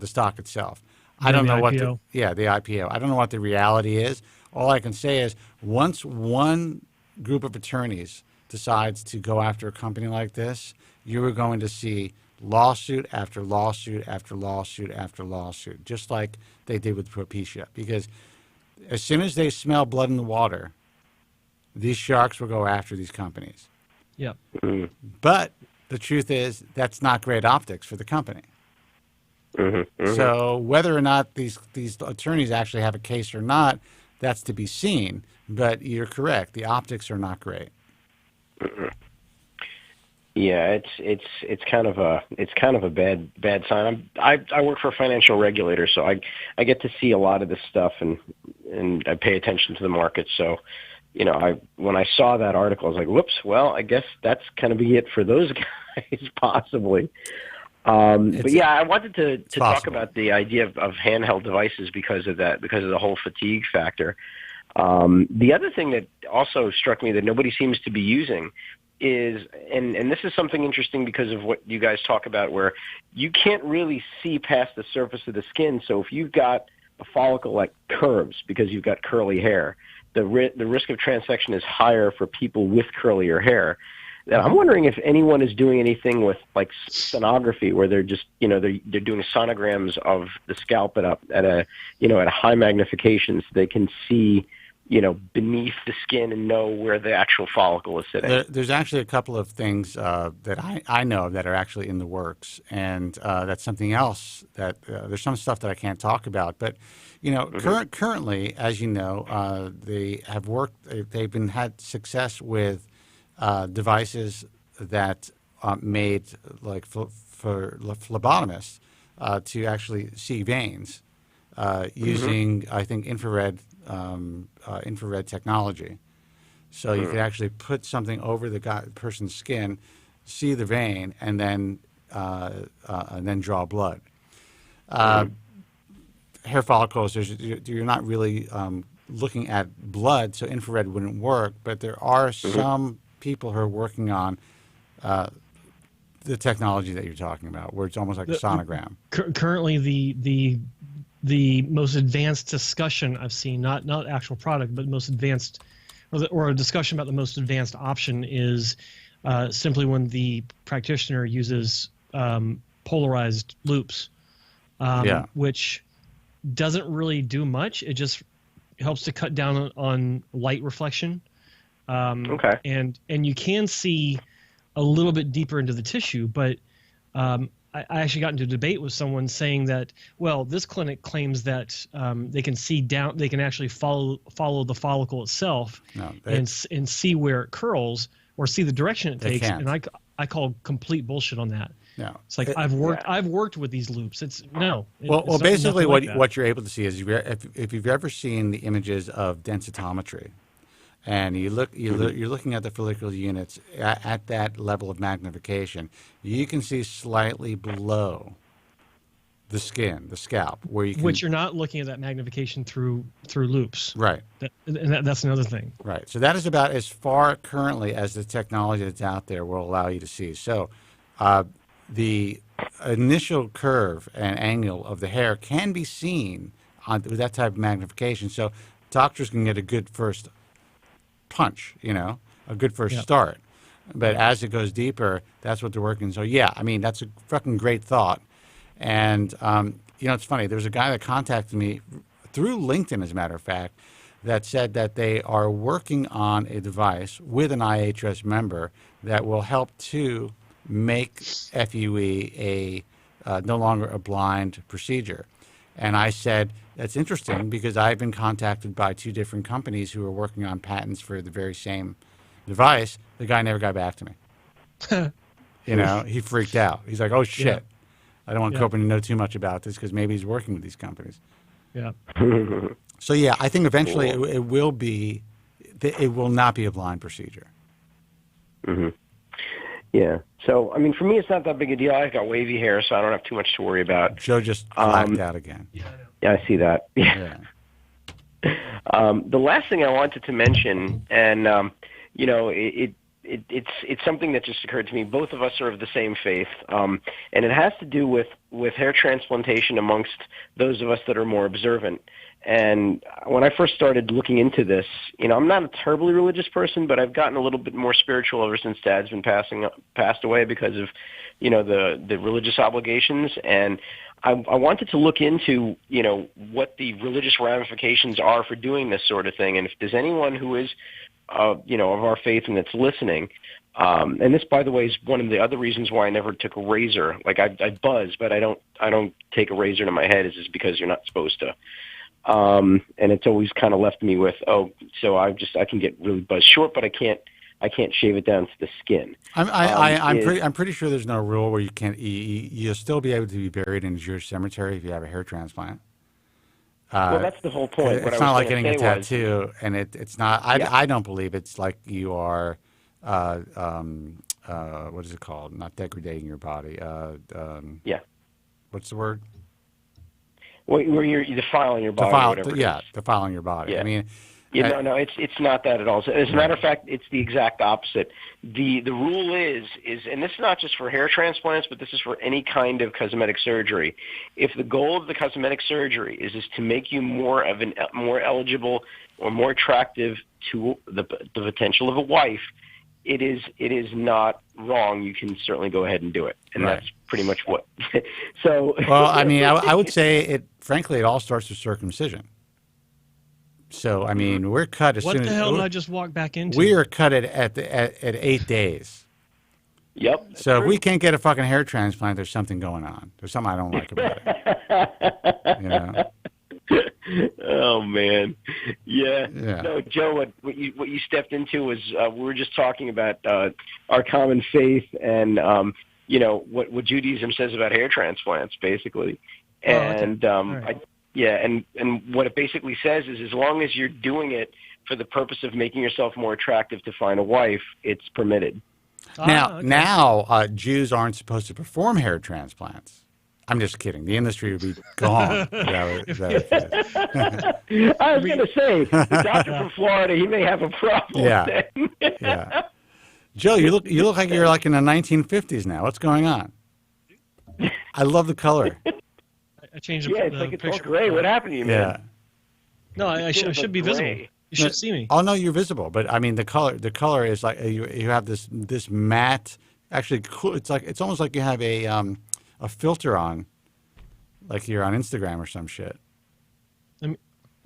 stock itself. I don't know what the IPO. I don't know what the reality is. All I can say is once one group of attorneys decides to go after a company like this, you are going to see lawsuit after lawsuit after lawsuit after lawsuit, just like they did with Propecia. Because as soon as they smell blood in the water, these sharks will go after these companies. Yep. But the truth is that's not great optics for the company. Mm-hmm, mm-hmm. So whether or not these attorneys actually have a case or not, that's to be seen. But you're correct; the optics are not great. Mm-hmm. Yeah, it's kind of a bad sign. I work for a financial regulator, so I get to see a lot of this stuff, and I pay attention to the market. So, when I saw that article, I was like, whoops. Well, I guess that's kind of it for those guys, possibly. But yeah, I wanted to talk about the idea of handheld devices because of the whole fatigue factor. The other thing that also struck me that nobody seems to be using is, and this is something interesting because of what you guys talk about, where you can't really see past the surface of the skin. So if you've got a follicle that curves because you've got curly hair, the risk of transection is higher for people with curlier hair. Now, I'm wondering if anyone is doing anything with like sonography, where they're just they're doing sonograms of the scalp at a high magnification, so they can see beneath the skin and know where the actual follicle is sitting. There's actually a couple of things that I know that are actually in the works, and that's something else that there's some stuff that I can't talk about. But currently, as you know, they have worked. They've had success with devices that made like for phlebotomists to actually see veins using I think infrared technology. So you could actually put something over the person's skin, see the vein, and then draw blood. Hair follicles, you're not really looking at blood, so infrared wouldn't work. But there are some people who are working on the technology that you're talking about, where it's almost like a sonogram. Currently, the most advanced discussion I've seen, not actual product, but most advanced, or a discussion about the most advanced option is simply when the practitioner uses polarized loops, which doesn't really do much. It just helps to cut down on light reflection. And you can see a little bit deeper into the tissue, but I actually got into a debate with someone saying that, well, this clinic claims that they can see down, they can actually follow the follicle itself and see where it curls or see the direction it takes. Can't. And I call complete bullshit on that. No, it's like I've worked with these loops. It's no. Well, basically, what you're able to see is if you've ever seen the images of densitometry, and you're looking at the follicular units at that level of magnification, you can see slightly below the skin, the scalp, where you can, which you're not looking at that magnification through loops. Right. That's another thing. Right. So that is about as far currently as the technology that's out there will allow you to see. So the initial curve and angle of the hair can be seen with that type of magnification. So doctors can get a good first punch, a good first start. But as it goes deeper, that's what they're working. So yeah, I mean, that's a fucking great thought. And it's funny. There's a guy that contacted me through LinkedIn, as a matter of fact, that said that they are working on a device with an IHS member that will help to make FUE no longer a blind procedure. And I said, that's interesting because I've been contacted by 2 different companies who are working on patents for the very same device. The guy never got back to me. He freaked out. He's like, oh, shit. Yeah. I don't want Kobren to know too much about this because maybe he's working with these companies. Yeah. So, yeah, I think eventually it will not be a blind procedure. Mm-hmm. Yeah. So, I mean, for me, it's not that big a deal. I've got wavy hair, so I don't have too much to worry about. Joe just blacked out again. Yeah, I see that. Yeah. The last thing I wanted to mention, and it's something that just occurred to me. Both of us are of the same faith, and it has to do with hair transplantation amongst those of us that are more observant. And when I first started looking into this, I'm not a terribly religious person, but I've gotten a little bit more spiritual ever since Dad's been passed away because of, the religious obligations. And I wanted to look into, what the religious ramifications are for doing this sort of thing. And if there's anyone who is, of our faith and that's listening, And this, by the way, is one of the other reasons why I never took a razor. Like I buzz, but I don't take a razor to my head. Is just because you're not supposed to. And it's always kind of left me with, so I can get really buzz short, but I can't shave it down to the skin. I'm pretty sure there's no rule where you can't. You'll still be able to be buried in a Jewish cemetery if you have a hair transplant. Well, that's the whole point. It's not like getting a tattoo, and it's not. I don't believe it's like you are. What is it called? Not degrading your body. What's the word? Where you're defiling your body. Defiling your body. Yeah. I mean, no, it's not that at all. As a matter of fact, it's the exact opposite. The rule is, and this is not just for hair transplants, but this is for any kind of cosmetic surgery. If the goal of the cosmetic surgery is to make you more eligible or more attractive to the potential of a wife, it is not wrong. You can certainly go ahead and do it, and that's pretty much what. So. Well, I mean, I would say frankly, it all starts with circumcision. So, I mean, we're cut as soon as... What the hell did I just walk back into? We are cut at 8 days. Yep. So if we can't get a fucking hair transplant, there's something going on. There's something I don't like about it. You know? Oh, man. Yeah. No, Joe, what you stepped into was we were just talking about our common faith and, what Judaism says about hair transplants, basically. And and what it basically says is as long as you're doing it for the purpose of making yourself more attractive to find a wife, it's permitted. Now, Jews aren't supposed to perform hair transplants. I'm just kidding. The industry would be gone. I was going to say, the doctor from Florida, he may have a problem. Yeah. Joe, you look like you're like in the 1950s now. What's going on? I love the color. I changed it's like it's all gray. What happened to you, man? No, I should be visible. You should see me. Oh no, you're visible. But I mean, the color is like you have this matte. Actually, cool. It's almost like you have a filter on, like you're on Instagram or some shit. I'm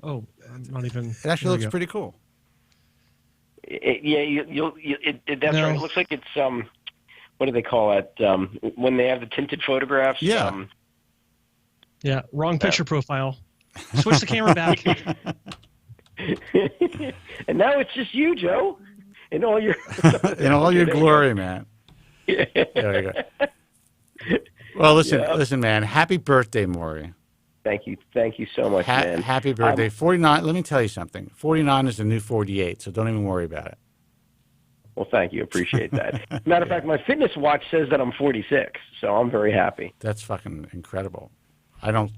not even. It actually looks pretty cool. That's right. It looks like it's what do they call it? When they have the tinted photographs. Yeah. Yeah, wrong picture profile. Switch the camera back. And now it's just you, Joe, in all your glory, man. Yeah. There you go. Well, listen, man. Happy birthday, Maury. Thank you so much, man. Happy birthday, 49. Let me tell you something. 49 is the new 48, so don't even worry about it. Well, thank you. Appreciate that. Matter of fact, my fitness watch says that I'm 46, so I'm very happy. That's fucking incredible. I don't.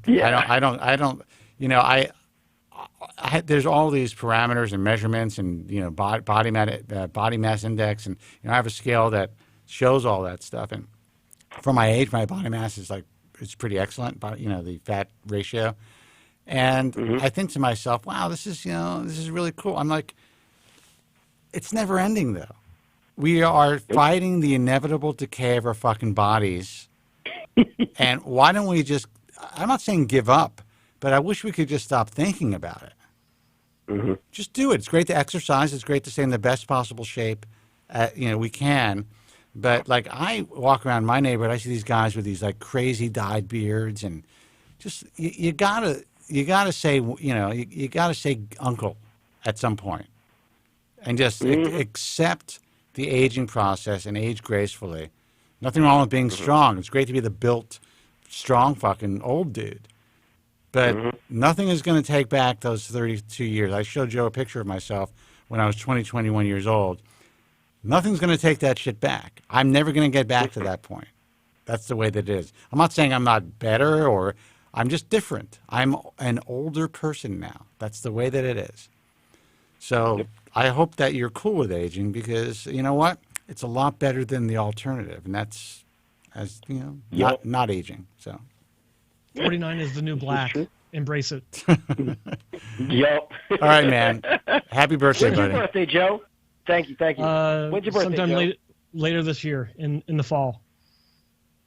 There's all these parameters and measurements, and body mass index, and I have a scale that shows all that stuff. And for my age, my body mass is it's pretty excellent. But the fat ratio, and I think to myself, wow, this is really cool. I'm like, it's never ending though. We are fighting the inevitable decay of our fucking bodies, and why don't we just? I'm not saying give up, but I wish we could just stop thinking about it. Just do it. It's great to exercise. It's great to stay in the best possible shape, we can. But like I walk around my neighborhood, I see these guys with these like crazy dyed beards, and just you gotta say you gotta say uncle at some point, and just accept the aging process and age gracefully. Nothing wrong with being strong. It's great to be the built, strong fucking old dude. But nothing is going to take back those 32 years. I showed Joe a picture of myself when I was 21 years old. Nothing's going to take that shit back. I'm never going to get back to that point. That's the way that it is. I'm not saying I'm not better or I'm just different. I'm an older person now. That's the way that it is. So I hope that you're cool with aging because you know what? It's a lot better than the alternative, and that's not aging. So 49 is the new black. Embrace it. Yep. All right, man. Happy birthday, buddy. When's your birthday, Joe? Thank you. When's your birthday, sometime Joe? Later this year, in the fall.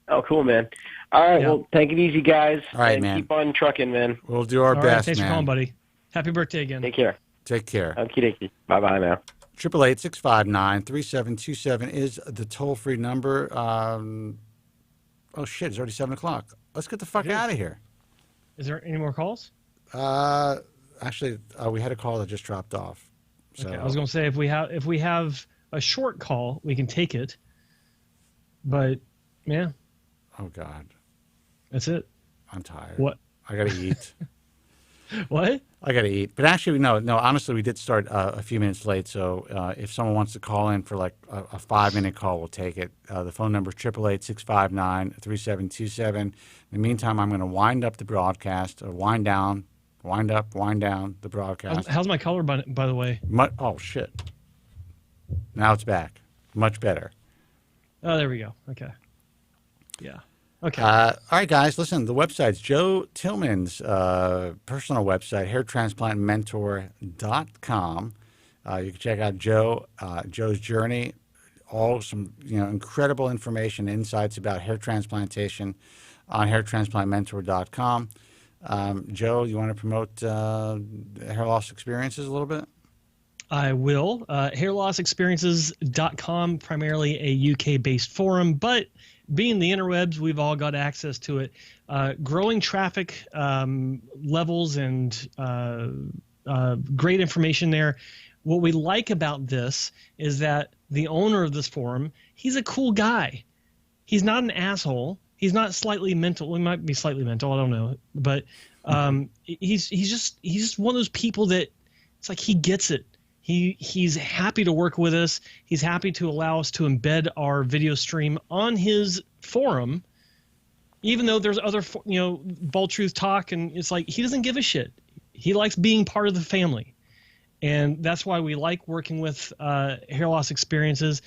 Oh, cool, man. All right, well, take it easy, guys. All right, and man. Keep on trucking, man. We'll do our best, thanks man. for calling, buddy. Happy birthday again. Take care. Take care. Okie dokie. Bye-bye now. 888-659-3727 is the toll-free number. Oh, shit, it's already 7 o'clock. Let's get the fuck out of here. Is there any more calls? Actually, we had a call that just dropped off. So. Okay, I was going to say, if we have a short call, we can take it. But, yeah. Oh, God. That's it. I'm tired. What? I got to eat. What? I got to eat. But actually, no, honestly, we did start a few minutes late. So if someone wants to call in for like a 5-minute call, we'll take it. The phone number is 888-659-3727. In the meantime, I'm going to wind up the broadcast, or wind down the broadcast. How's my color, by the way? Oh, shit. Now it's back. Much better. Oh, there we go. Okay. Yeah. Okay. All right, guys, listen, the website's Joe Tillman's personal website, hairtransplantmentor.com. You can check out Joe's journey, all some incredible information, insights about hair transplantation on hairtransplantmentor.com. Joe, you want to promote hair loss experiences a little bit? I will. Hairlossexperiences.com, primarily a UK-based forum, but being the interwebs, we've all got access to it. Growing traffic levels and great information there. What we like about this is that the owner of this forum, he's a cool guy. He's not an asshole. He's not slightly mental. He might be slightly mental. I don't know. But he's just one of those people that it's like he gets it. He's happy to work with us. He's happy to allow us to embed our video stream on his forum, even though there's other, Bald Truth Talk, and it's like he doesn't give a shit. He likes being part of the family, and that's why we like working with Hair Loss Experiences.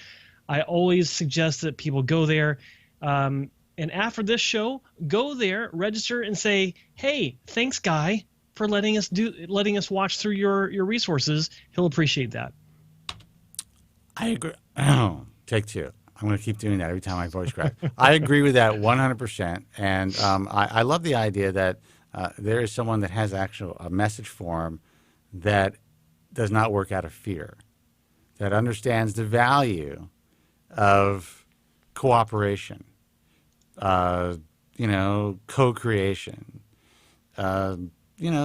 I always suggest that people go there, and after this show, go there, register, and say, "Hey, thanks, Guy, for letting us watch through your resources." He'll appreciate that. I agree. Oh, take two. I'm going to keep doing that every time my voice cracks. I agree with that 100%. And I love the idea that there is someone that has a message form that does not work out of fear, that understands the value of cooperation, co-creation,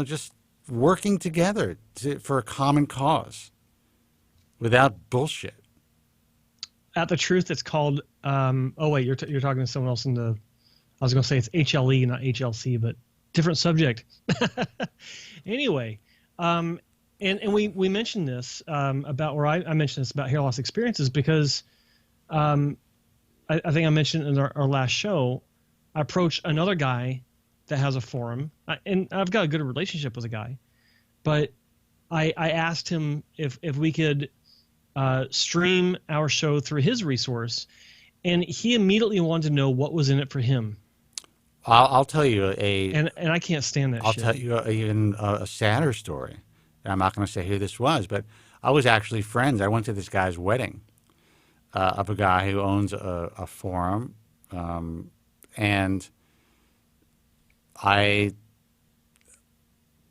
just working together for a common cause without bullshit. At the Truth, it's called. Oh wait, you're talking to someone else in the. I was going to say it's HLE, not HLC, but different subject. Anyway, and we mentioned this about where I mentioned this about hair loss experiences because I think I mentioned in our last show. I approached another guy that has a forum, and I've got a good relationship with a guy, but I asked him if we could stream our show through his resource, and he immediately wanted to know what was in it for him. I'll tell you and I can't stand that. I'll shit. tell you even a sadder story. I'm not going to say who this was, but I was actually friends. I went to this guy's wedding of a guy who owns a forum, and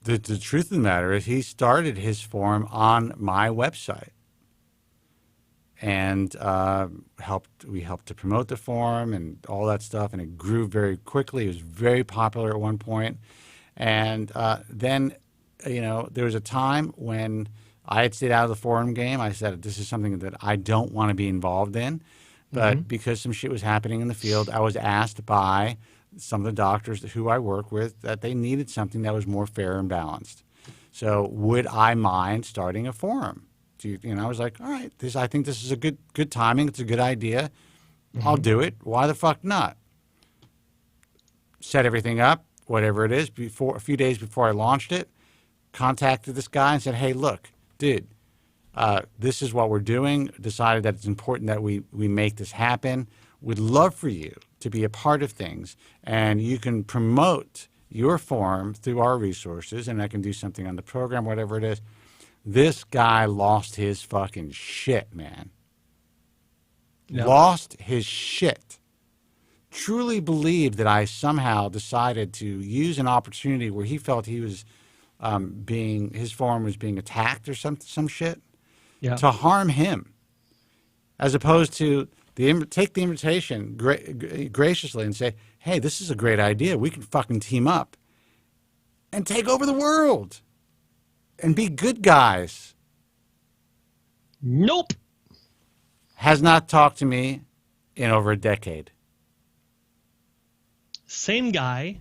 the truth of the matter is he started his forum on my website, and we helped to promote the forum and all that stuff, and it grew very quickly. It was very popular at one point, and then there was a time when I had stayed out of the forum game. I said, this is something that I don't want to be involved in, but because some shit was happening in the field, I was asked by some of the doctors who I work with that they needed something that was more fair and balanced. So would I mind starting a forum? I was like, all right, I think this is a good timing. It's a good idea. I'll do it. Why the fuck not? Set everything up, whatever it is. A few days before I launched it, contacted this guy and said, hey, look, dude, this is what we're doing. Decided that it's important that we make this happen. Would love for you to be a part of things, and you can promote your forum through our resources, and I can do something on the program, whatever it is. This guy lost his fucking shit, man. No. Lost his shit. Truly believed that I somehow decided to use an opportunity where he felt he was his forum was being attacked or some shit. to harm him, as opposed to take the invitation graciously and say, hey, this is a great idea. We can fucking team up and take over the world and be good guys. Nope. Has not talked to me in over a decade. Same guy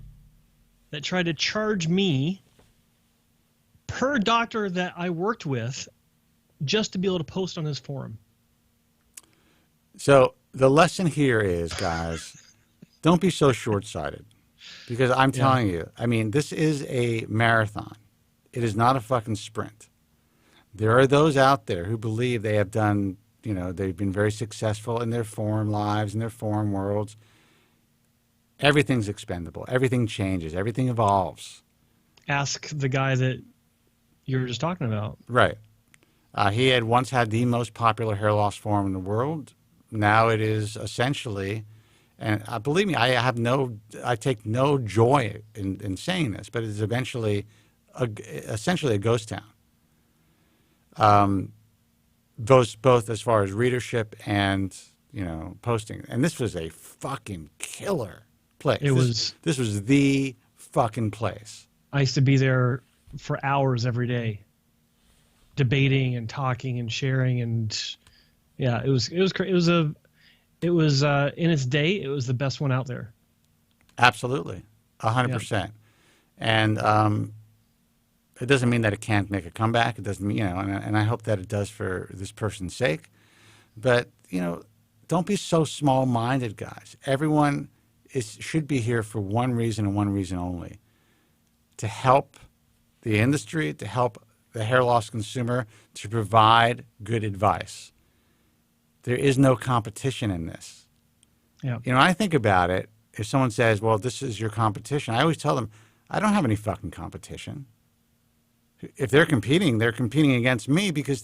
that tried to charge me per doctor that I worked with just to be able to post on his forum. So the lesson here is, guys, don't be so short-sighted, because I'm telling you, I mean, this is a marathon. It is not a fucking sprint. There are those out there who believe they have done, they've been very successful in their forum lives, in their forum worlds. Everything's expendable. Everything changes. Everything evolves. Ask the guy that you were just talking about. Right. He had once had the most popular hair loss forum in the world. Now it is essentially, and believe me, I take no joy in saying this, but it is essentially a ghost town. Both as far as readership and posting. And this was a fucking killer place. This was the fucking place. I used to be there for hours every day, debating and talking and sharing, and it was in its day, it was the best one out there. Absolutely, 100%. And it doesn't mean that it can't make a comeback. It doesn't mean, and I hope that it does for this person's sake. But don't be so small-minded, guys. Everyone should be here for one reason and one reason only: to help the industry, to help the hair loss consumer, to provide good advice. There is no competition in this. Yeah. I think about it. If someone says, well, this is your competition, I always tell them, I don't have any fucking competition. If they're competing against me because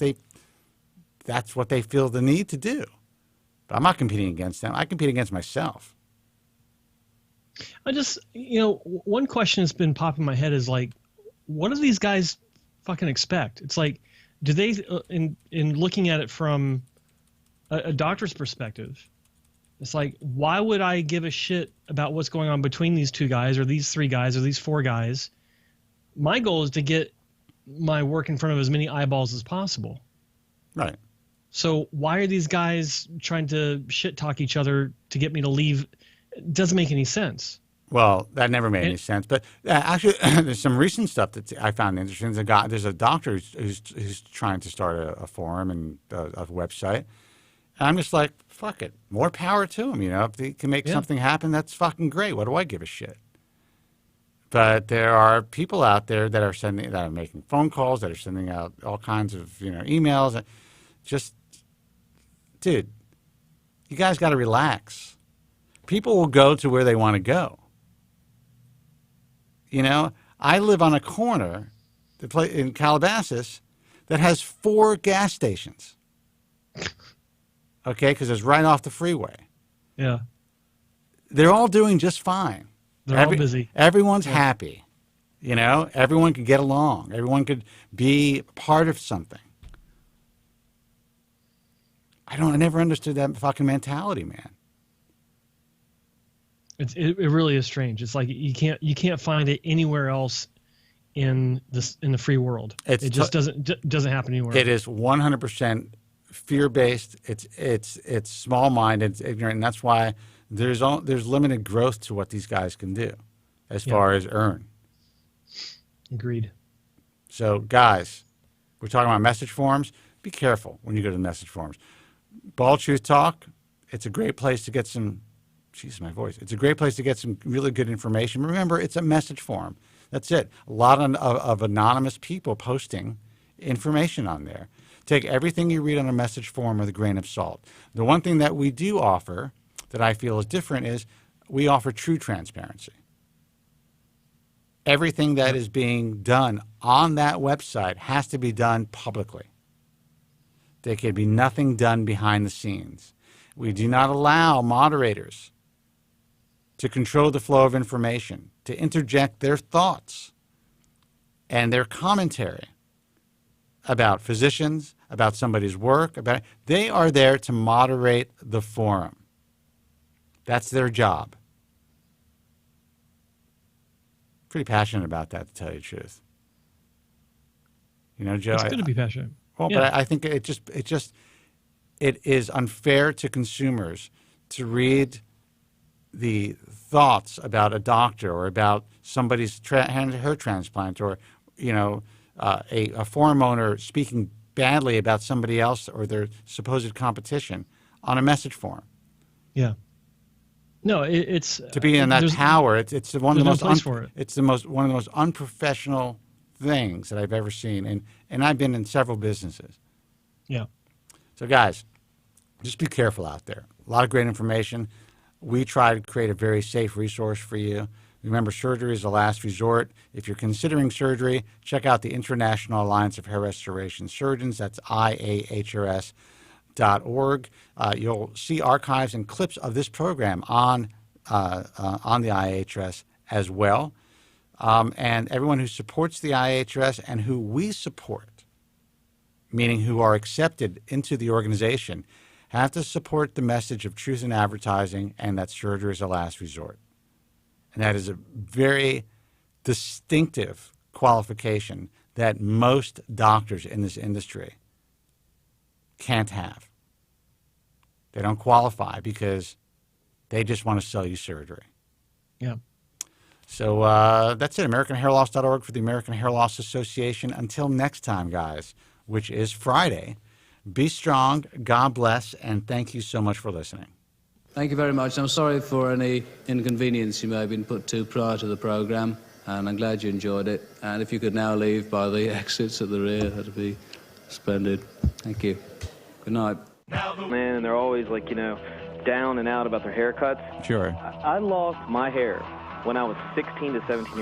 that's what they feel the need to do. But I'm not competing against them. I compete against myself. I just, one question that's been popping in my head is like, what do these guys fucking expect? It's like, do they, in looking at it from a doctor's perspective, it's like, why would I give a shit about what's going on between these two guys or these three guys or these four guys? My goal is to get my work in front of as many eyeballs as possible. Right. So why are these guys trying to shit talk each other to get me to leave? It doesn't make any sense. Well, that never made any sense. But actually, there's some recent stuff that I found interesting. There's a doctor who's trying to start a forum and a website. And I'm just like, fuck it. More power to him. If he can make something happen, that's fucking great. What do I give a shit? But there are people out there that are making phone calls, that are sending out all kinds of emails. Just, dude, you guys got to relax. People will go to where they want to go. I live on a corner in Calabasas that has 4 gas stations. Okay, because it's right off the freeway. Yeah. They're all doing just fine. They're all busy. Everyone's happy. Everyone could get along. Everyone could be part of something. I never understood that fucking mentality, man. It really is strange. It's like you can't find it anywhere else in the free world. It just doesn't happen anywhere. It is 100% fear-based. It's small-minded. It's ignorant, and that's why there's limited growth to what these guys can do as far as earn. Agreed. So, guys, we're talking about message forums. Be careful when you go to the message forums. Bald Truth Talk, it's a great place to get some. Jeez, my voice. It's a great place to get some really good information. Remember, it's a message forum. That's it. A lot of anonymous people posting information on there. Take everything you read on a message forum with a grain of salt. The one thing that we do offer that I feel is different is we offer true transparency. Everything that is being done on that website has to be done publicly. There can be nothing done behind the scenes. We do not allow moderators to control the flow of information, to interject their thoughts and their commentary about physicians, about somebody's work. They are there to moderate the forum. That's their job. Pretty passionate about that, to tell you the truth. You know, Joe. It's good to be passionate. Well, Yeah. but I think it is unfair to consumers to read the thoughts about a doctor or about somebody's hair transplant, or a forum owner speaking badly about somebody else or their supposed competition on a message forum. Yeah. No, it's to be in that power. It's one of the most one of the most unprofessional things that I've ever seen, and I've been in several businesses. Yeah. So guys, just be careful out there. A lot of great information. We try to create a very safe resource for you. Remember, surgery is the last resort. If you're considering surgery, check out the International Alliance of Hair Restoration Surgeons. That's IAHRS.org. You'll see archives and clips of this program on the IAHRS as well. And everyone who supports the IAHRS and who we support, meaning who are accepted into the organization, have to support the message of truth in advertising and that surgery is a last resort. And that is a very distinctive qualification that most doctors in this industry can't have. They don't qualify because they just want to sell you surgery. Yeah. So that's it. AmericanHairLoss.org for the American Hair Loss Association. Until next time, guys, which is Friday, be strong, God bless, and thank you so much for listening. Thank you very much. I'm sorry for any inconvenience you may have been put to prior to the program, and I'm glad you enjoyed it. And if you could now leave by the exits at the rear, that'd be splendid. Thank you. Good night. Man, and they're always like, down and out about their haircuts. Sure. I lost my hair when I was 16 to 17 years